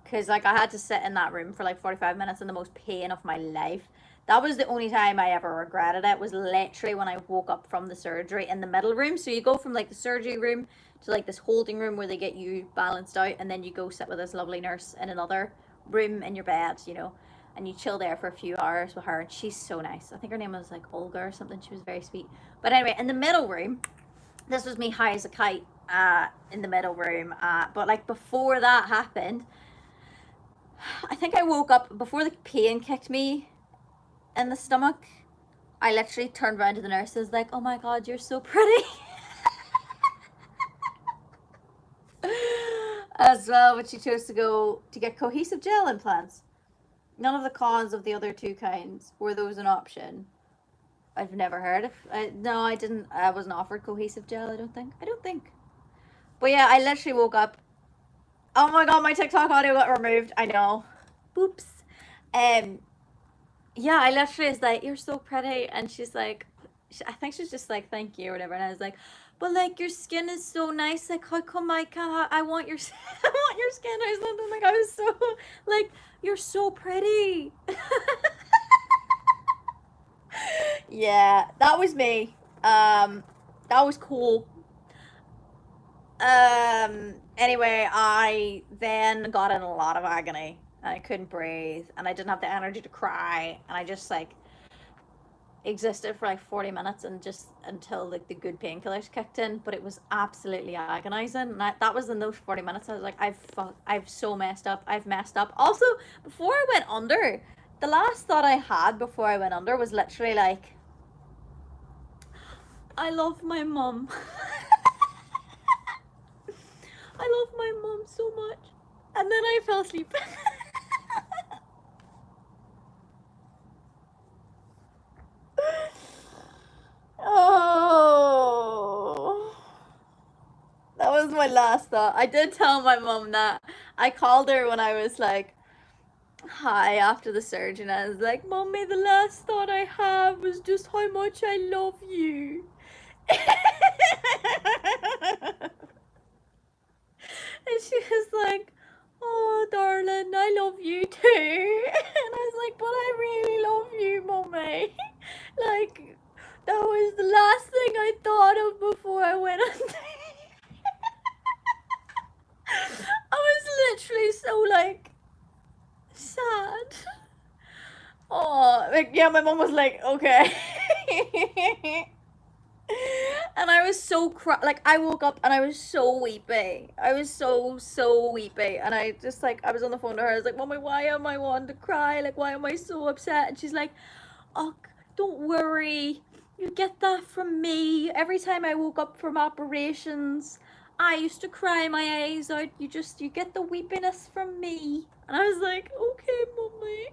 Because, like, I had to sit in that room for like 45 minutes in the most pain of my life. That was the only time I ever regretted it, was literally when I woke up from the surgery in the middle room. So you go from like the surgery room to like this holding room where they get you balanced out, and then you go sit with this lovely nurse in another room in your bed, and you chill there for a few hours with her. And she's so nice. I think her name was like Olga or something. She was very sweet. But anyway, in the middle room, this was me high as a kite in the middle room. But like before that happened, I think I woke up before the pain kicked me in the stomach. I literally turned around to the nurses like, "Oh my god, you're so pretty." As well, but she chose to go to get cohesive gel implants. None of the cons of the other two kinds were those an option. I've never heard of. No, I didn't. I wasn't offered cohesive gel. I don't think. I don't think. But yeah, I literally woke up. Oh my god, my TikTok audio got removed. I know. Boops. Um. Yeah, I literally was like, "You're so pretty," and she's like, I think she's just like, "Thank you," or whatever. And I was like, "But like, your skin is so nice. Like, how come I can't? I want your, I want your skin or something." Like, I was so like, "You're so pretty." Yeah, that was me. That was cool. Anyway, I then got in a lot of agony. And I couldn't breathe, and I didn't have the energy to cry, and I just like existed for like 40 minutes and just until like the good painkillers kicked in. But it was absolutely agonizing, and that was in those 40 minutes. I was like, I've so messed up. I've messed up. Also, before I went under, the last thought I had before I went under was literally like, I love my mum. I love my mum so much. then I fell asleep. Oh, that was my last thought. I did tell my mom that. I called her when I was like, hi, after the surgery, and I was like, Mommy, the last thought I have was just how much I love you. And she was like, oh, darling, I love you too. And I was like, but I really love you, Mommy. Like, that was the last thing I thought of before I went on. I was literally so, like, sad. Oh, like, yeah, my mom was like, okay. And I was so like, I woke up and I was so weepy. I was so weepy. And I just, like, I was on the phone to her. I was like, Mommy, why am I wanting to cry? Like, why am I so upset? And she's like, oh, don't worry. You get that from me. Every time I woke up from operations, I used to cry my eyes out. You get the weepiness from me. And I was like, okay, Mommy.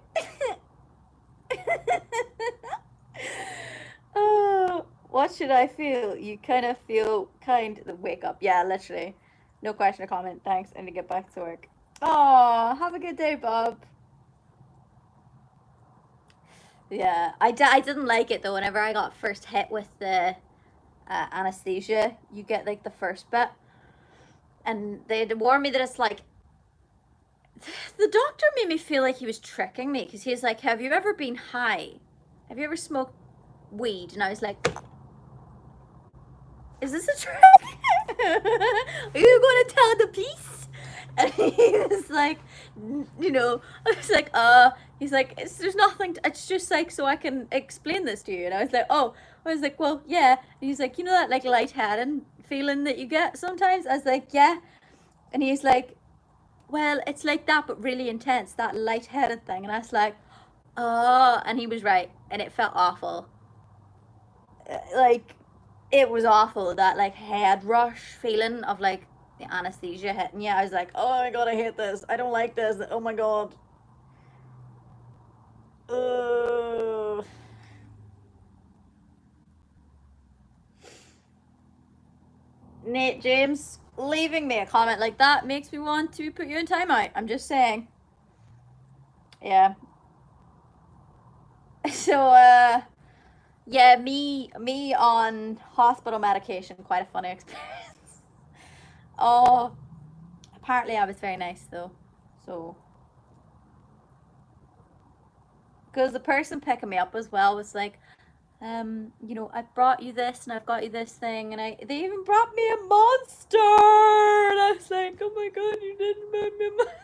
Oh, what should I feel? You kind of feel wake up. Yeah, literally. No question or comment. Thanks. And to get back to work. Oh, have a good day, Bob. Yeah, I didn't like it though. Whenever I got first hit with the anesthesia, you get like the first bit, and they had warned me that it's like, the doctor made me feel like he was tricking me because he was like, have you ever been high? Have you ever smoked weed? And I was like, is this a trick? Are you going to tell the police? And he was like, you know, I was like, he's like, there's nothing, it's just like, so I can explain this to you. And I was like, oh, I was like, well, yeah. And he's like, you know that like lightheaded feeling that you get sometimes? I was like, yeah. And he's like, well, it's like that, but really intense, that lightheaded thing. And I was like, oh, and he was right. And it felt awful. Like, it was awful, that like head rush feeling of like the anesthesia hitting you. I was like, oh my god, I hate this. I don't like this. Oh my god. Ugh. Nate James, leaving me a comment like that makes me want to put you in timeout. I'm just saying. Yeah. So, yeah, me on hospital medication, quite a funny experience. Oh, apparently I was very nice though. So, because the person picking me up as well was like, you know, I brought you this and I've got you this thing, and they even brought me a monster, and I was like, oh my god, you didn't bring me a monster.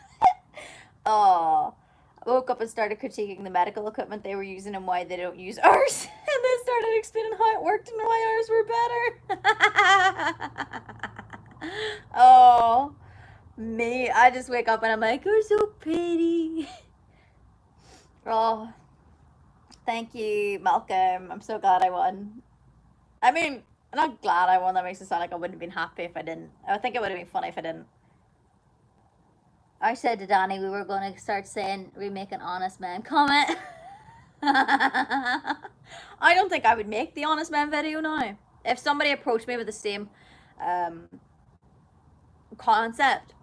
Oh, I woke up and started critiquing the medical equipment they were using and why they don't use ours, and then started explaining how it worked and why ours were better. Oh, me, I just wake up and I'm like, you're so pretty. Oh, thank you, Malcolm. I'm so glad I won. I mean, I'm not glad I won. That makes it sound like I wouldn't have been happy if I didn't. I think it would have been funny if I didn't. I said to Danny we were going to start saying we make an honest man comment. I don't think I would make the honest man video now. If somebody approached me with the same concept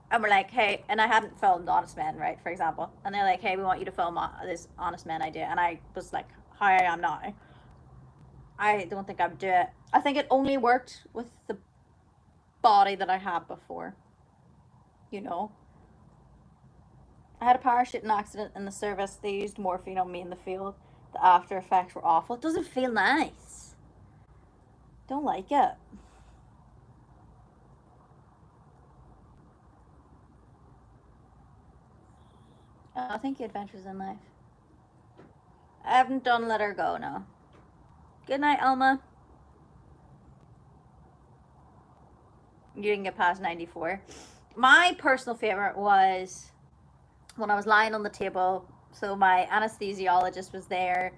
and we're like, hey, and I hadn't filmed Honest Men, right, for example, and they're like, hey, we want you to film this Honest Men idea, and I was like, how I am now, I don't think I would do it. I think it only worked with the body that I had before. You know, I had a parachuting accident in the service. They used morphine on me in the field. The after effects were awful. It doesn't feel nice. Don't like it. Oh, thank you, Adventures in Life. I haven't done Let Her Go, no. Good night, Alma. You didn't get past 94. My personal favorite was when I was lying on the table. So my anesthesiologist was there.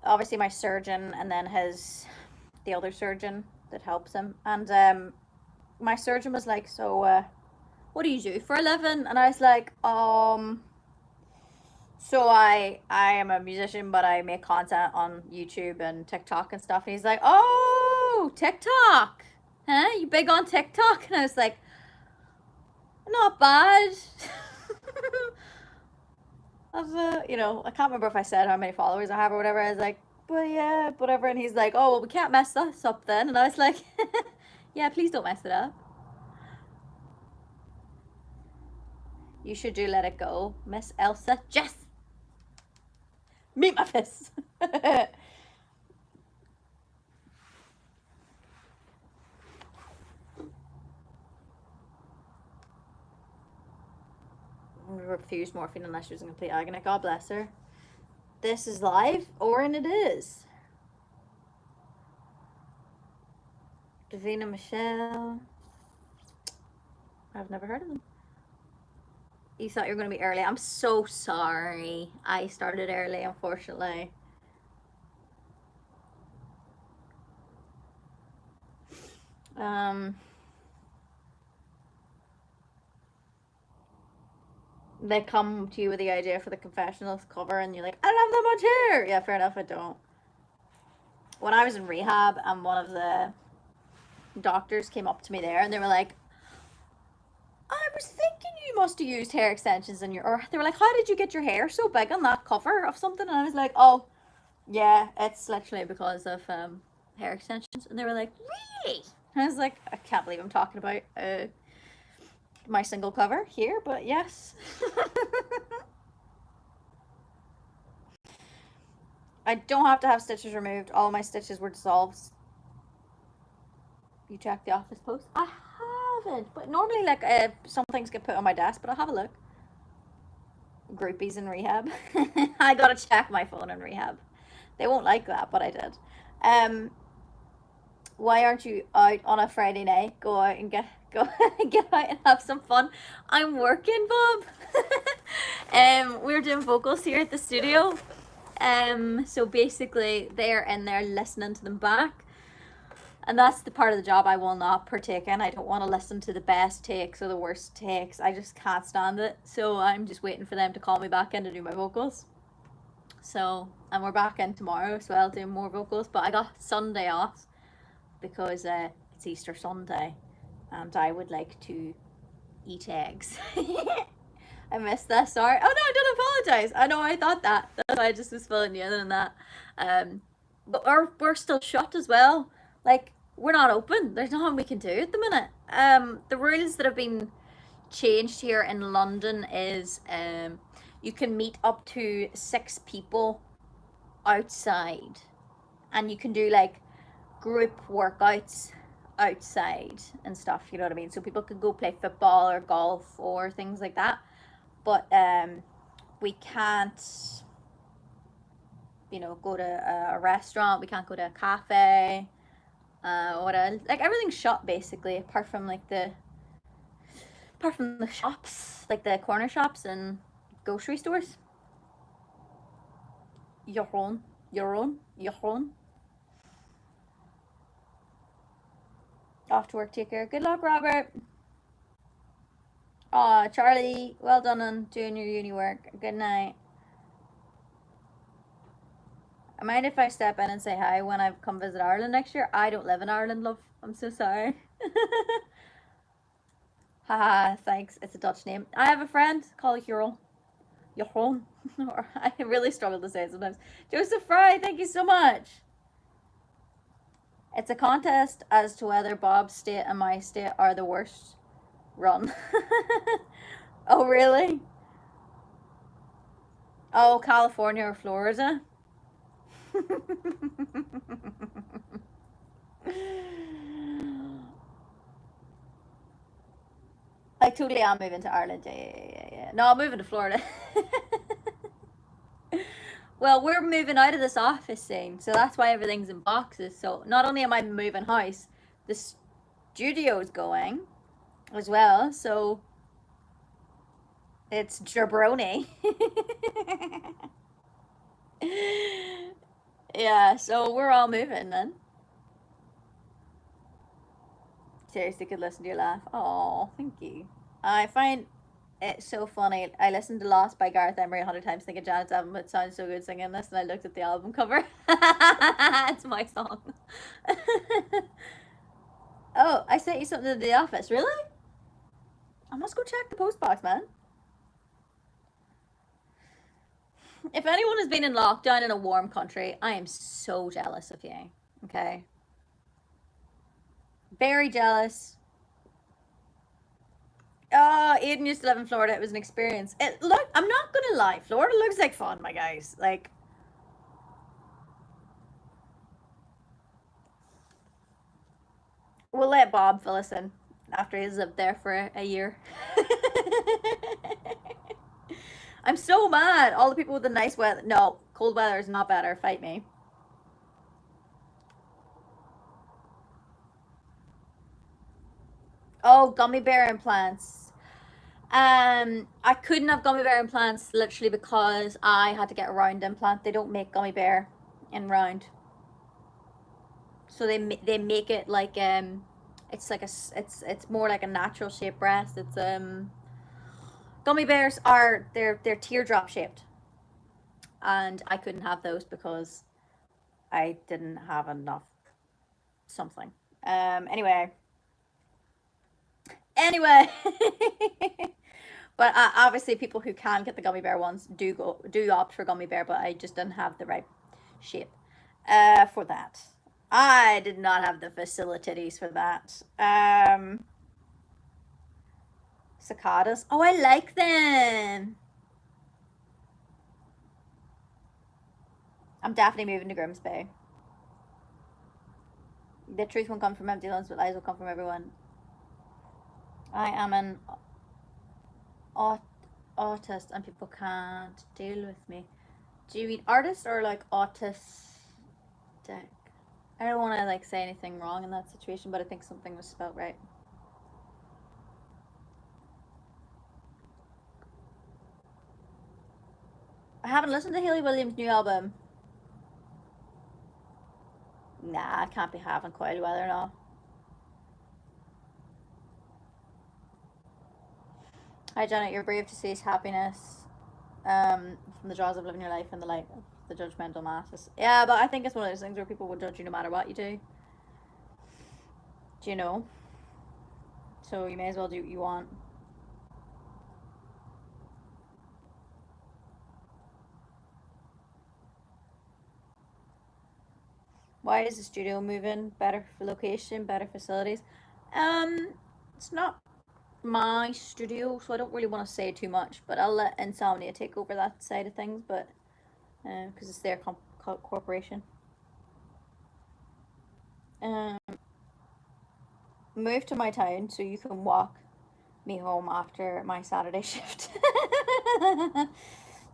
Obviously my surgeon, and then the other surgeon that helps him. And my surgeon was like, so what do you do for a living? And I was like, so I am a musician, but I make content on YouTube and TikTok and stuff. And he's like, oh, TikTok, huh? You big on TikTok? And I was like, not bad. I've, I can't remember if I said how many followers I have or whatever. I was like, but yeah, whatever. And he's like, oh, well, we can't mess this up then. And I was like, yeah, please don't mess it up. You should do Let It Go, Miss Elsa Jess. Meet my fists. Refused morphine unless she was in complete agony. God bless her. This is live, and it is. Davina Michelle. I've never heard of them. You thought you were going to be early. I'm so sorry. I started early, unfortunately. They come to you with the idea for the confessionals cover and you're like, I don't have that much hair. Yeah, fair enough, I don't. When I was in rehab and one of the doctors came up to me there and they were like, I was thinking you must have used hair extensions in your, or they were like, how did you get your hair so big on that cover of something? And I was like, oh, yeah, it's literally because of hair extensions. And they were like, really? And I was like, I can't believe I'm talking about my single cover here, but yes. I don't have to have stitches removed. All my stitches were dissolved. You checked the office post? I haven't, but normally like some things get put on my desk, but I'll have a look. Groupies in rehab. I gotta check my phone in rehab. They won't like that, but I did. Why aren't you out on a Friday night? Go out and get out and have some fun. I'm working, Bob. We're doing vocals here at the studio. So basically they're in there listening to them back. And that's the part of the job I will not partake in. I don't want to listen to the best takes or the worst takes. I just can't stand it. So I'm just waiting for them to call me back in to do my vocals. So, and we're back in tomorrow as well doing more vocals. But I got Sunday off because it's Easter Sunday and I would like to eat eggs. I missed that, sorry. Oh no, I don't apologize. I know I thought that. That's why I just was filling you in on that. But we're still shut as well. Like, we're not open. There's nothing we can do at the minute. The rules that have been changed here in London is you can meet up to 6 people outside. And you can do like group workouts outside and stuff, you know what I mean? So people could go play football or golf or things like that. But we can't, go to a restaurant. We can't go to a cafe. Like everything's shut basically, apart from the shops, like the corner shops and grocery stores. Your own. Off to work, take care. Good luck, Robert. Aw, Charlie, well done on doing your uni work. Good night. I mind if I step in and say hi when I come visit Ireland next year? I don't live in Ireland, love. I'm so sorry. Haha, thanks. It's a Dutch name. I have a friend called Huron. Joron. I really struggle to say it sometimes. Joseph Fry, thank you so much. It's a contest as to whether Bob's state and my state are the worst run. Oh, really? Oh, California or Florida? I totally am moving to Ireland. Yeah. No, I'm moving to Florida. Well, we're moving out of this office soon, so that's why everything's in boxes. So not only am I moving house, the studio's going as well. So it's jabroni. Yeah, so we're all moving then. Seriously, could listen to your laugh. Oh, thank you. I find it so funny. I listened to Lost by Gareth Emery 100 times thinking Janet Devlin would sound so good singing this, and I looked at the album cover. It's my song. Oh, I sent you something to the office. Really? I must go check the post box, man. If anyone has been in lockdown in a warm country, I am so jealous of you. Okay? Very jealous. Oh, Aiden used to live in Florida. It was an experience. Look, I'm not gonna lie. Florida looks like fun, my guys. Like, we'll let Bob fill us in after he's lived there for a year. I'm so mad. All the people with the nice weather. No, cold weather is not better. Fight me. Oh, gummy bear implants. I couldn't have gummy bear implants literally because I had to get a round implant. They don't make gummy bear in round, so they make it like it's like it's more like a natural shaped breast. It's gummy bears are they're teardrop shaped, and I couldn't have those because I didn't have enough something. Anyway, anyway. But obviously, people who can get the gummy bear ones do opt for gummy bear, but I just didn't have the right shape for that. I did not have the facilities for that. Cicadas. Oh, I like them. I'm definitely moving to Grimsby. The truth won't come from empty lungs, but lies will come from everyone. I am an autist, and people can't deal with me. Do you mean artist or like autistic? I don't want to like say anything wrong in that situation, but I think something was spelled right. I haven't listened to Hayley Williams' new album. Nah, I can't be having cold weather now. Hi Janet, you're brave to seize happiness from the jaws of living your life in the light of the judgmental masses. Yeah, but I think it's one of those things where people will judge you no matter what you do. Do you know? So you may as well do what you want. Why is the studio moving? Better for location, better facilities. It's not my studio, so I don't really want to say too much. But I'll let Insomnia take over that side of things. But because it's their corporation. Um, move to my town so you can walk me home after my Saturday shift.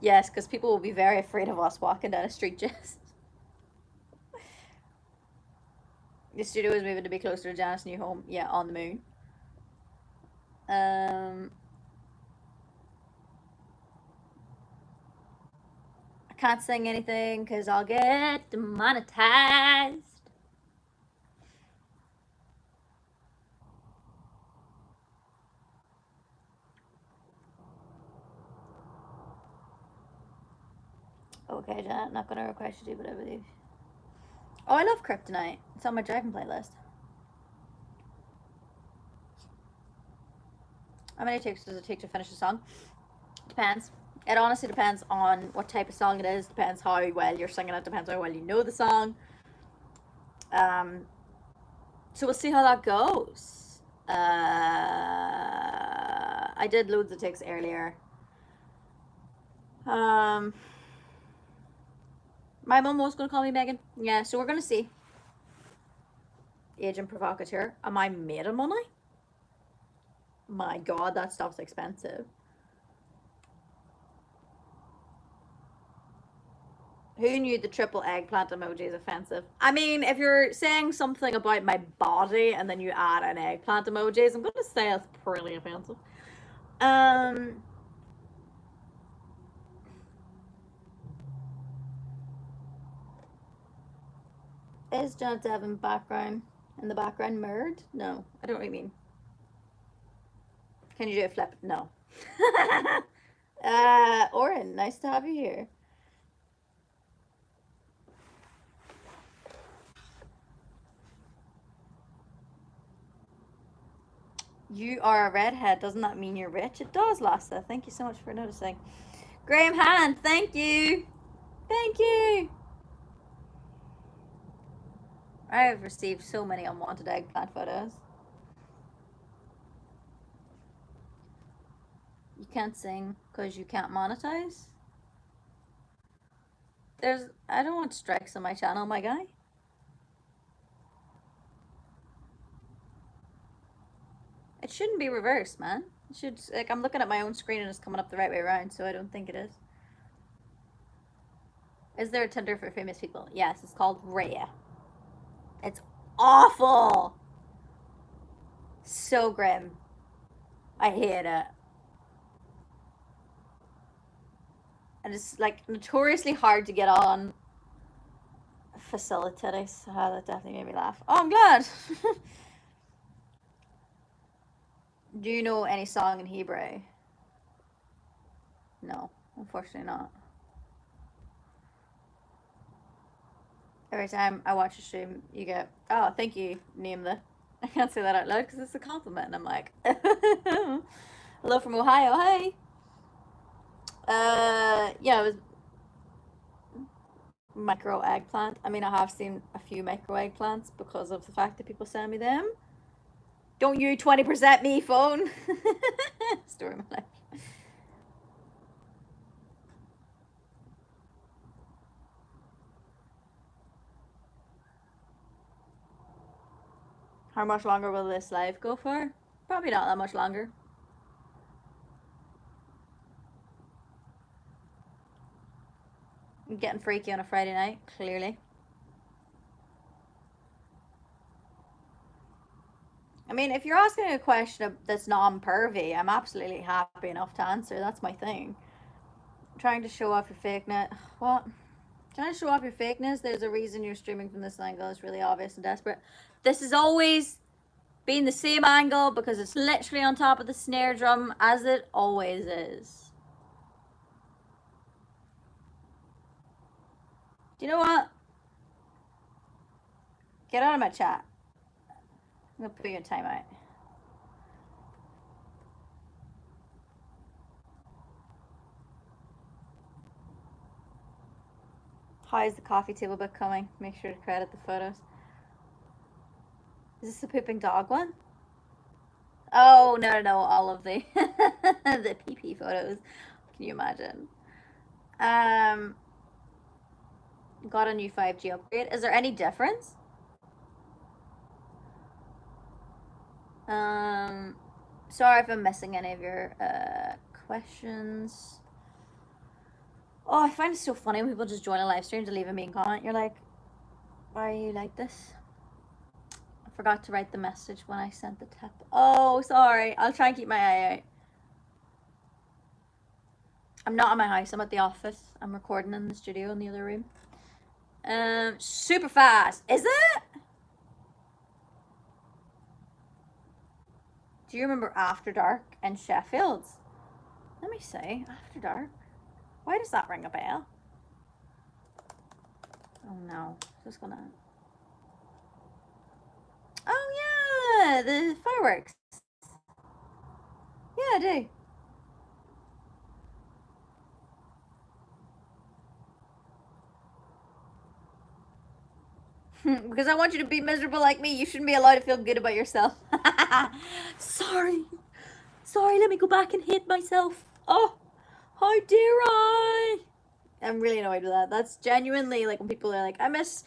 Yes, because people will be very afraid of us walking down a street. Just the studio is moving to be closer to Janice's new home. Yeah, on the moon. Um, I can't sing anything because I'll get demonetized. Okay, Janet, not gonna request you to, but I believe. Oh, I love Kryptonite. It's on my driving playlist. How many takes does it take to finish a song? Depends. It honestly depends on what type of song it is. Depends how well you're singing it. Depends how well you know the song. Um, so we'll see how that goes. I did loads of takes earlier. My mum was gonna call me Megan. Yeah, so we're gonna see. Agent provocateur. Am I made of money? My God, that stuff's expensive. Who knew the triple eggplant emoji is offensive? I mean, if you're saying something about my body and then you add an eggplant emojis, I'm gonna say it's pretty offensive. Um, is Janet Devon background in the background mirrored? No, I don't really mean. Can you do a flip? No. Oren, nice to have you here. You are a redhead. Doesn't that mean you're rich? It does, Lassa. Thank you so much for noticing. Graham Hand, thank you. Thank you. I have received so many unwanted eggplant photos. You can't sing because you can't monetize? I don't want strikes on my channel, my guy. It shouldn't be reversed, man. It should, like, I'm looking at my own screen and it's coming up the right way around, so I don't think it is. Is there a Tinder for famous people? Yes, it's called Raya. It's awful. So grim. I hate it. And it's like notoriously hard to get on. Facilities. Oh, that definitely made me laugh. Oh, I'm glad. Do you know any song in Hebrew? No, unfortunately not. Every time I watch a stream, you get, oh, thank you, name the. I can't say that out loud because it's a compliment, and I'm like, hello from Ohio, hey. Yeah, it was micro eggplant. I mean, I have seen a few micro eggplants because of the fact that people send me them. Don't you 20% me, phone. Story of my life. How much longer will this live go for? Probably not that much longer. I'm getting freaky on a Friday night, clearly. I mean, if you're asking a question that's non-pervy, I'm absolutely happy enough to answer. That's my thing. Trying to show off your fakeness. What? Trying to show off your fakeness? There's a reason you're streaming from this angle. It's really obvious and desperate. This has always been the same angle because it's literally on top of the snare drum, as it always is. Do you know what? Get out of my chat. I'm gonna put you in timeout. How is the coffee table book coming? Make sure to credit the photos. Is this the pooping dog one? Oh, no, all of the the pee photos. Can you imagine? Got a new 5G upgrade. Is there any difference? Sorry if I'm missing any of your questions. Oh, I find it so funny when people just join a live stream to leave a mean comment. You're like, why are you like this? I forgot to write the message when I sent the tip. Oh, sorry. I'll try and keep my eye out. I'm not at my house. I'm at the office. I'm recording in the studio in the other room. Super fast. Is it? Do you remember After Dark and Sheffield's? Let me see. After Dark. Why does that ring a bell? Oh no. Just gonna. Oh yeah, the fireworks. Yeah, I do. Because I want you to be miserable like me. You shouldn't be allowed to feel good about yourself. Sorry. Sorry, let me go back and hate myself. Oh, how dare I? I'm really annoyed with that. That's genuinely like when people are like, I miss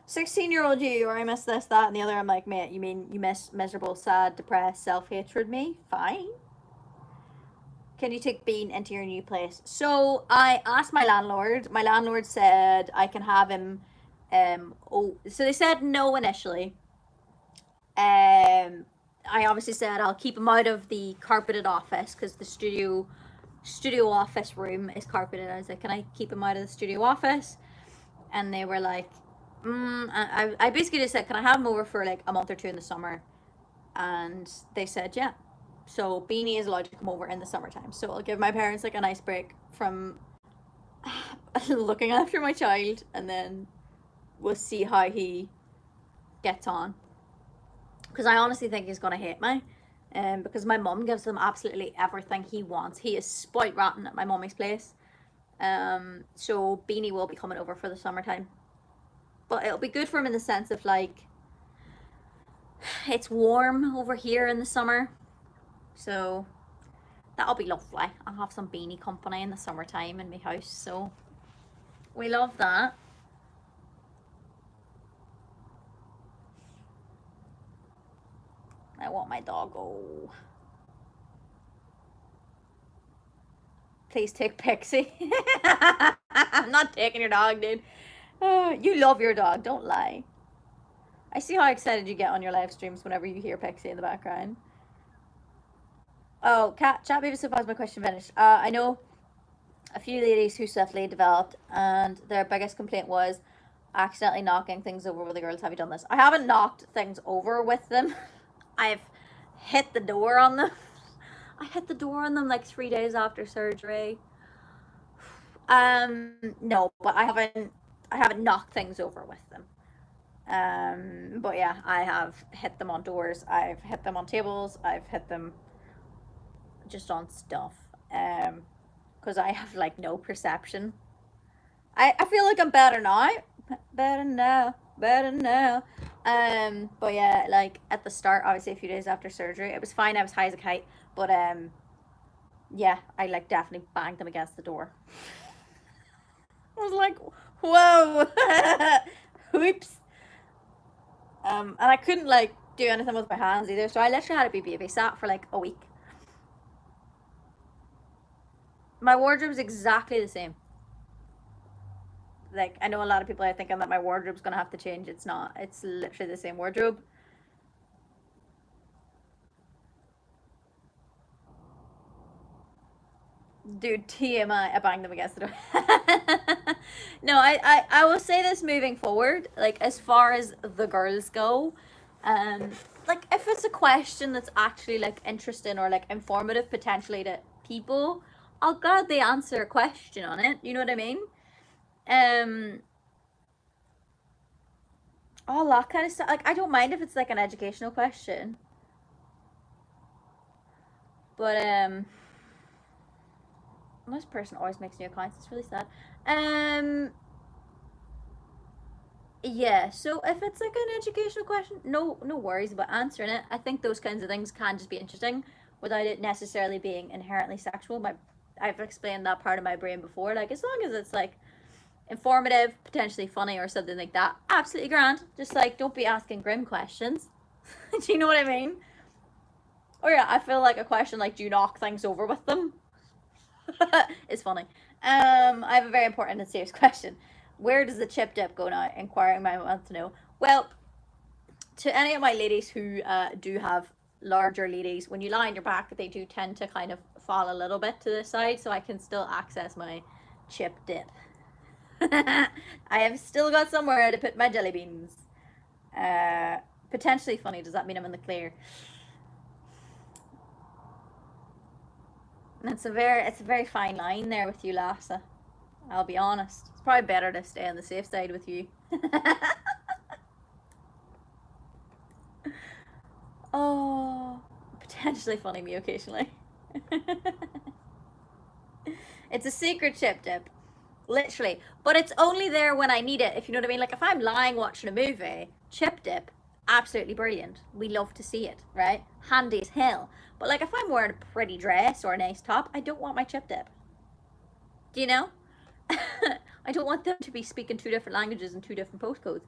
16-year-old you, or I miss this, that, and the other. I'm like, mate, you mean you miss miserable, sad, depressed, self-hatred me? Fine. Can you take Bean into your new place? So I asked my landlord. My landlord said I can have him. So they said no initially. I obviously said I'll keep him out of the carpeted office because the studio office room is carpeted. I was like, can I keep him out of the studio office? And they were like, I basically just said, can I have him over for like a month or two in the summer? And they said, yeah. So Beanie is allowed to come over in the summertime. So I'll give my parents like a nice break from looking after my child, and then we'll see how he gets on. Because I honestly think he's gonna hate me. Because my mum gives him absolutely everything he wants. He is spoilt rotten at my mummy's place. So Beanie will be coming over for the summertime. But it'll be good for him in the sense of like, it's warm over here in the summer. So that'll be lovely. I'll have some Beanie company in the summertime in my house. So we love that. I want my doggo. Please take Pixie. I'm not taking your dog, dude. You love your dog, don't lie. I see how excited you get on your live streams whenever you hear Pixie in the background. Oh, chat baby, so far as my question finished. I know a few ladies who self-lead developed, and their biggest complaint was accidentally knocking things over with the girls. Have you done this? I haven't knocked things over with them. I've hit the door on them. I hit the door on them like 3 days after surgery. No, but I haven't knocked things over with them. But yeah, I have hit them on doors. I've hit them on tables. I've hit them just on stuff. Because I have like no perception. I feel like I'm better now. Better now. But yeah, like at the start, obviously a few days after surgery, it was fine. I was high as a kite, but yeah, I like definitely banged them against the door. I was like, whoa, whoops. And I couldn't like do anything with my hands either, so I literally had to be babysat for like a week. My wardrobe's exactly the same. Like, I know a lot of people are thinking that my wardrobe's gonna have to change. It's not. It's literally the same wardrobe. Dude, TMI, I banged them against the door. No, I will say this moving forward, like as far as the girls go, like if it's a question that's actually like interesting or like informative potentially to people, I'll gladly answer a question on it. You know what I mean? All that kind of stuff. Like I don't mind if it's like an educational question, but this person always makes new accounts. It's really sad. Yeah, so if it's like an educational question, no worries about answering it. I think those kinds of things can just be interesting without it necessarily being inherently sexual. I've explained that part of my brain before. Like as long as it's like informative, potentially funny or something like that, absolutely grand. Just like don't be asking grim questions. Do you know what I mean? Or yeah, I feel like a question like do you knock things over with them? It's funny. I have a very important and serious question. Where does the chip dip go now? Inquiring mind wants to know. Well, to any of my ladies who do have larger ladies, when you lie on your back, they do tend to kind of fall a little bit to the side, so I can still access my chip dip. I have still got somewhere to put my jelly beans. Potentially funny. Does that mean I'm in the clear? It's a very fine line there with you, Lassa. I'll be honest. It's probably better to stay on the safe side with you. Oh, potentially funny me occasionally. It's a secret chip dip. Literally. But it's only there when I need it, if you know what I mean. Like if I'm lying watching a movie, chip dip, absolutely brilliant. We love to see it, right? Handy as hell. But like if I'm wearing a pretty dress or a nice top, I don't want my chip dip. Do you know? I don't want them to be speaking 2 different languages and 2 different postcodes.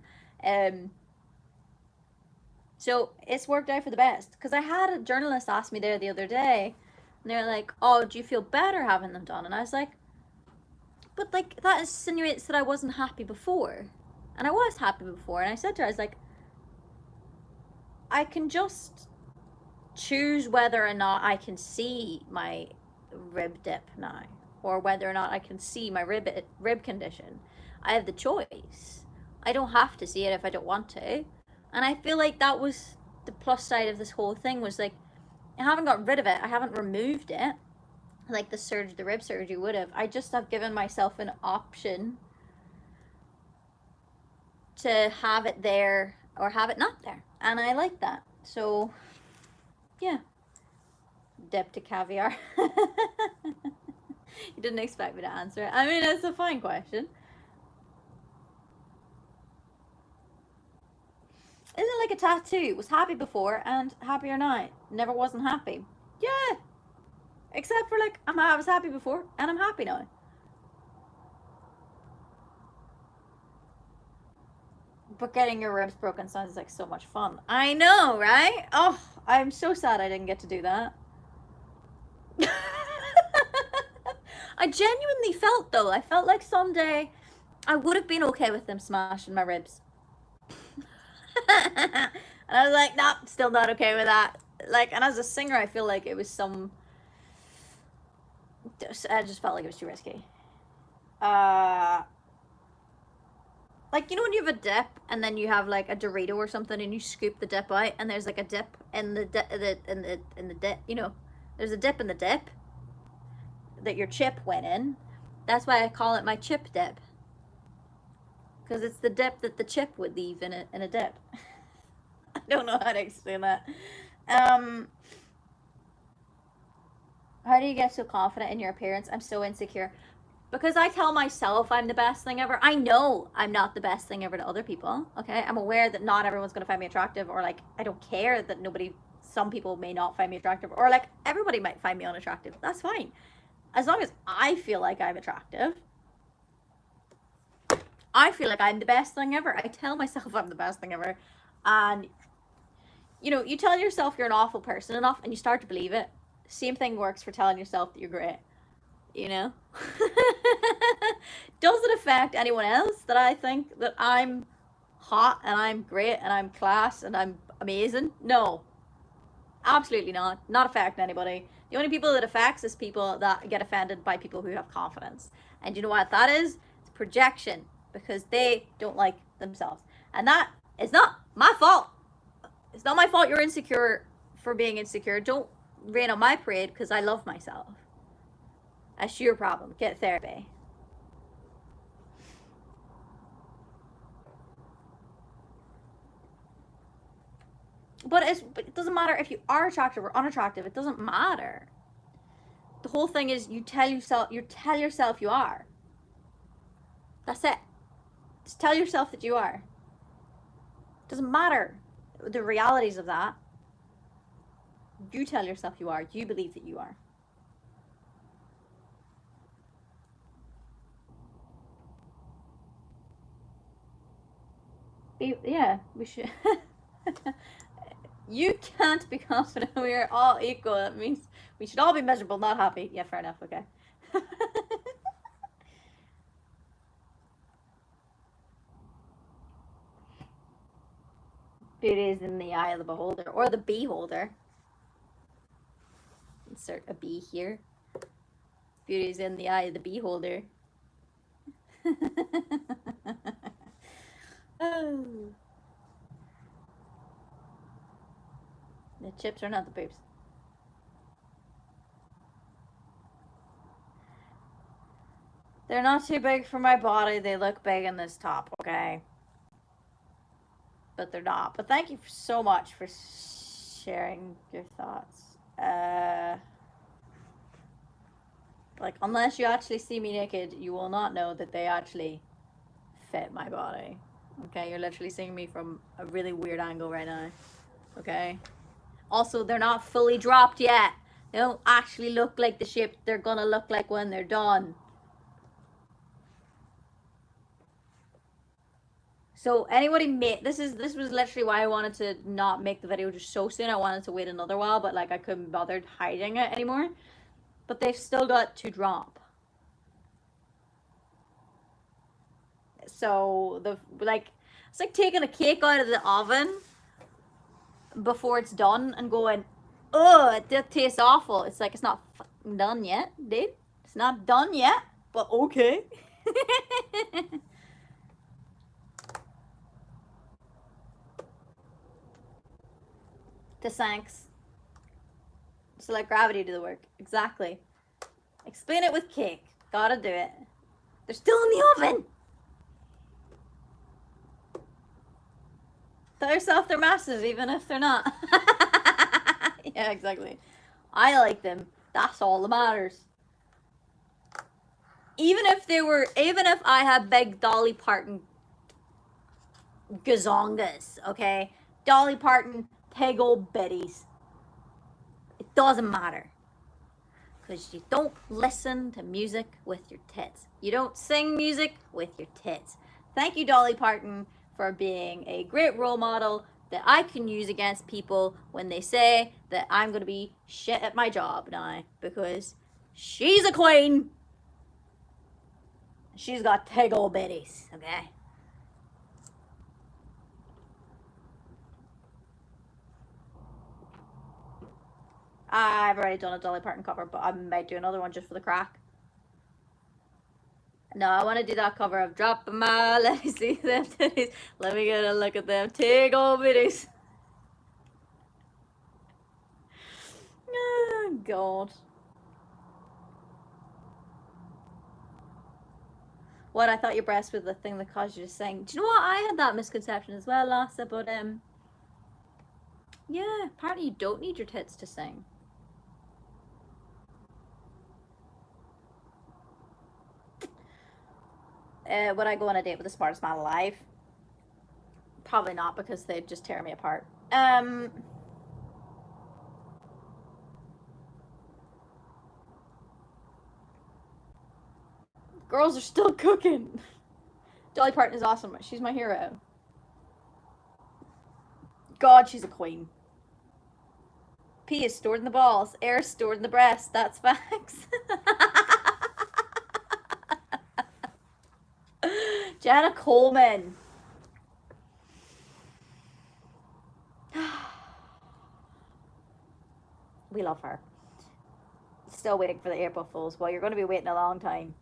So it's worked out for the best. Because I had a journalist ask me there the other day, and they're like, oh, do you feel better having them done? And I was like, but like that insinuates that I wasn't happy before. And I was happy before. And I said to her, I was like, I can just choose whether or not I can see my rib dip now, or whether or not I can see my rib condition. I have the choice. I don't have to see it if I don't want to. And I feel like that was the plus side of this whole thing, was like I haven't got rid of it. I haven't removed it like the rib surgery would have. I just have given myself an option to have it there or have it not there. And I like that. So, yeah. Dip to caviar. You didn't expect me to answer it. I mean, it's a fine question. Isn't it like a tattoo? Was happy before and happier now. Never wasn't happy. Yeah. Except for like, I was happy before and I'm happy now. But getting your ribs broken sounds like so much fun. I know, right? Oh, I'm so sad I didn't get to do that. I genuinely felt though, I felt like someday I would have been okay with them smashing my ribs. And I was like, nope, still not okay with that. Like, and as a singer, I feel like it was I just felt like it was too risky. Like, you know when you have a dip and then you have like a Dorito or something and you scoop the dip out and there's like a dip in the dip, you know, there's a dip in the dip that your chip went in. That's why I call it my chip dip. Because it's the dip that the chip would leave in a dip. I don't know how to explain that. How do you get so confident in your appearance? I'm so insecure. Because I tell myself I'm the best thing ever. I know I'm not the best thing ever to other people. Okay. I'm aware that not everyone's going to find me attractive, or like, I don't care that some people may not find me attractive, or like, everybody might find me unattractive. That's fine. As long as I feel like I'm attractive, I feel like I'm the best thing ever. I tell myself I'm the best thing ever. And, you know, you tell yourself you're an awful person enough and you start to believe it. Same thing works for telling yourself that you're great. You know? Does it affect anyone else that I think that I'm hot and I'm great and I'm class and I'm amazing? No. Absolutely not. Not affecting anybody. The only people that affects is people that get offended by people who have confidence. And you know what that is? It's projection, because they don't like themselves. And that is not my fault. It's not my fault you're insecure for being insecure. Don't rain on my parade because I love myself. That's your problem. Get therapy. But it doesn't matter if you are attractive or unattractive. It doesn't matter. The whole thing is you tell yourself you are. That's it. Just tell yourself that you are. It doesn't matter the realities of that. You tell yourself you are. You believe that you are. Yeah, we should. You can't be confident. We are all equal. That means we should all be miserable, not happy. Yeah, fair enough. Okay. Beauty is in the eye of the beholder, or the beholder. Insert a bee here. Beauty is in the eye of the beholder. Oh. The chips are not the boobs. They're not too big for my body. They look big in this top, okay? But they're not. But thank you so much for sharing your thoughts. Like, unless you actually see me naked, you will not know that they actually fit my body. Okay, you're literally seeing me from a really weird angle right now. Okay? Also, they're not fully dropped yet. They don't actually look like the shape they're gonna look like when they're done. So anybody this was literally why I wanted to not make the video just so soon. I wanted to wait another while, but like I couldn't be bothered hiding it anymore. But they've still got to drop. So it's like taking a cake out of the oven before it's done and going, oh, it tastes awful. It's like, it's not done yet, dude. It's not done yet, but okay. The thanks. So let gravity do the work. Exactly. Explain it with cake. Gotta do it. They're still in the oven. Tell yourself they're massive, even if they're not. Yeah, exactly. I like them. That's all that matters. Even if I had big Dolly Parton gazongas, okay? Dolly Parton, big old bitties. It doesn't matter. Because you don't listen to music with your tits. You don't sing music with your tits. Thank you, Dolly Parton, for being a great role model that I can use against people when they say that I'm going to be shit at my job now. Because she's a queen. She's got big old bitties, okay? I've already done a Dolly Parton cover, but I might do another one just for the crack. No, I want to do that cover of dropping my, let me see them titties. Let me get a look at them big old bitties. Oh, God. What, I thought your breast was the thing that caused you to sing. Do you know what? I had that misconception as well, Lassa, but, yeah, apparently you don't need your tits to sing. Would I go on a date with the smartest man alive? Probably not, because they'd just tear me apart. Girls are still cooking. Dolly Parton is awesome. She's my hero. God, she's a queen. Pee is stored in the balls. Air is stored in the breast. That's facts. Jana Coleman. We love her. Still waiting for the April Fools. Well, you're going to be waiting a long time.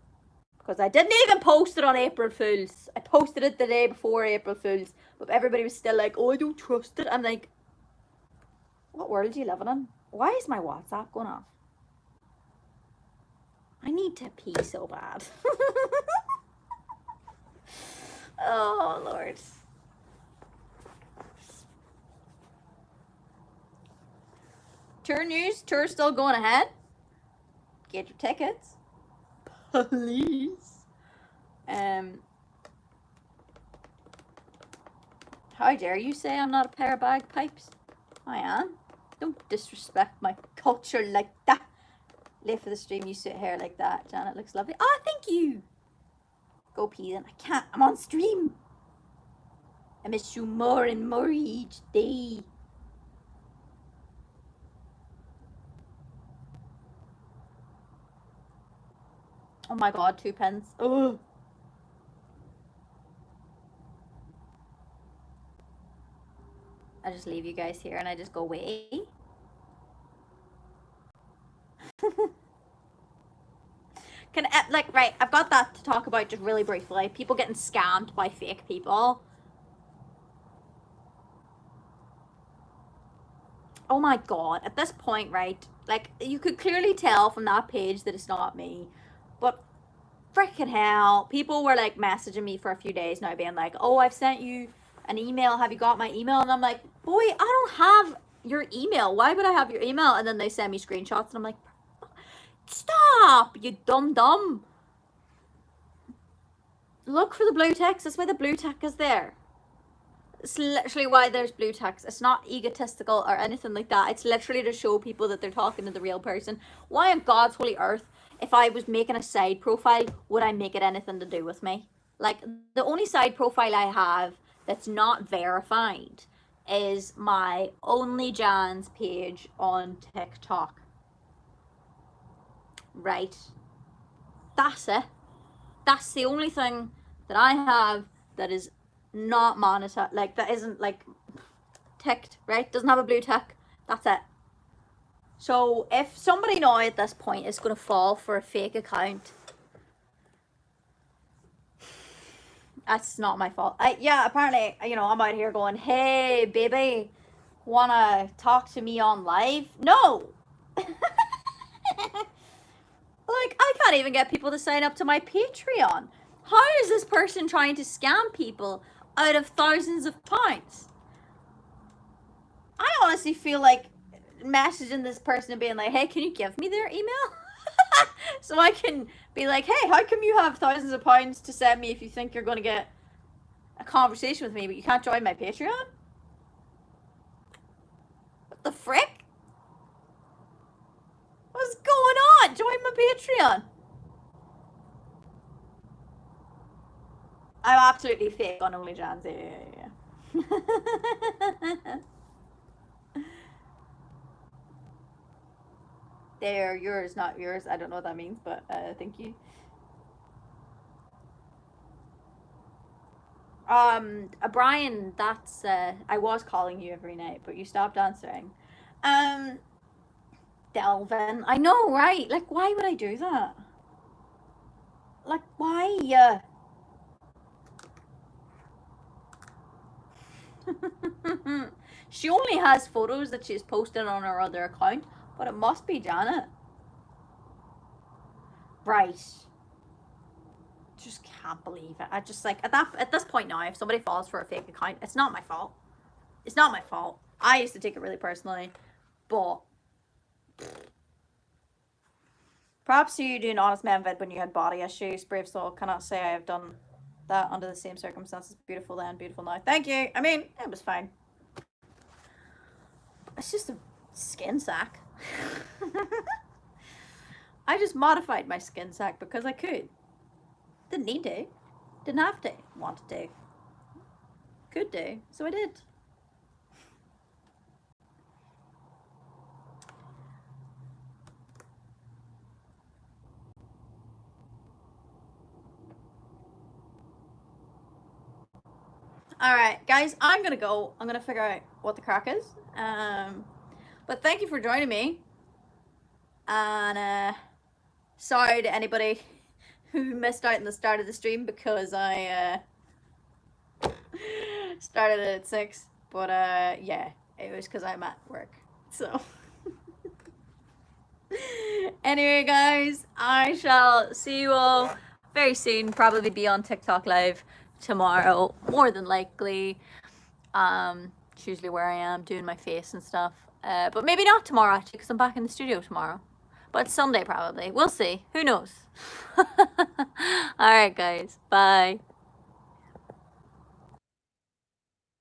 Because I didn't even post it on April Fools. I posted it the day before April Fools. But everybody was still like, oh, I don't trust it. I'm like, what world are you living in? Why is my WhatsApp going off? I need to pee so bad. Oh, Lord. Tour news. Tour still going ahead. Get your tickets. Please. How dare you say I'm not a pair of bagpipes? I am. Don't disrespect my culture like that. Late for the stream, you sit here like that. Janet looks lovely. Oh, thank you. Go pee then. I can't. I'm on stream. I miss you more and more each day. Oh my god, 2 pence. Oh. I just leave you guys here and I just go away. Right, I've got that to talk about just really briefly. People getting scammed by fake people. Oh my god, at this point, right, like, you could clearly tell from that page that it's not me, but freaking hell, people were like messaging me for a few days now being like, oh, I've sent you an email, have you got my email? And I'm like, boy, I don't have your email. Why would I have your email? And then they send me screenshots and I'm like, stop, you dumb. Look for the blue text. That's why the blue text is there. It's literally why there's blue text. It's not egotistical or anything like that. It's literally to show people that they're talking to the real person. Why on God's holy earth, if I was making a side profile, would I make it anything to do with me? Like, the only side profile I have that's not verified is my OnlyJans page on TikTok. Right. That's it. That's the only thing that I have that is not monetized, like, that isn't like ticked, right? Doesn't have a blue tick. That's it. So if somebody now at this point is going to fall for a fake account, that's not my fault. Yeah, apparently, you know, I'm out here going, hey, baby, wanna talk to me on live? No, Like, I can't even get people to sign up to my Patreon. How is this person trying to scam people out of thousands of pounds? I honestly feel like messaging this person and being like, hey, can you give me their email? So I can be like, hey, how come you have thousands of pounds to send me if you think you're going to get a conversation with me, but you can't join my Patreon? What the frick? What's going on? Join my Patreon. I'm absolutely fake on OnlyFans. Yeah. They're yours, not yours. I don't know what that means, but thank you. Brian, that's I was calling you every night, but you stopped answering. Um, Delvin, I know, right? Like, why would I do that? Like, why? She only has photos that she's posted on her other account, but it must be Janet. Right. Just can't believe it. I just like at this point now, if somebody falls for a fake account, it's not my fault. It's not my fault. I used to take it really personally, but perhaps you do an honest man vid when you had body issues. Brave soul, cannot say I have done that under the same circumstances. Beautiful then, beautiful now. Thank you. I mean, it was fine. It's just a skin sack. I just modified my skin sack because I could. Didn't need to. Didn't have to. Wanted to. Could do. So I did. Alright, guys, I'm gonna go. I'm gonna figure out what the crack is. But thank you for joining me. And sorry to anybody who missed out in the start of the stream because I started it at 6. But yeah, it was because I'm at work. So anyway, guys, I shall see you all very soon. Probably be on TikTok live tomorrow, more than likely. It's usually where I am doing my face and stuff. But maybe not tomorrow actually, because I'm back in the studio tomorrow. But Sunday probably. We'll see. Who knows? Alright, guys. Bye.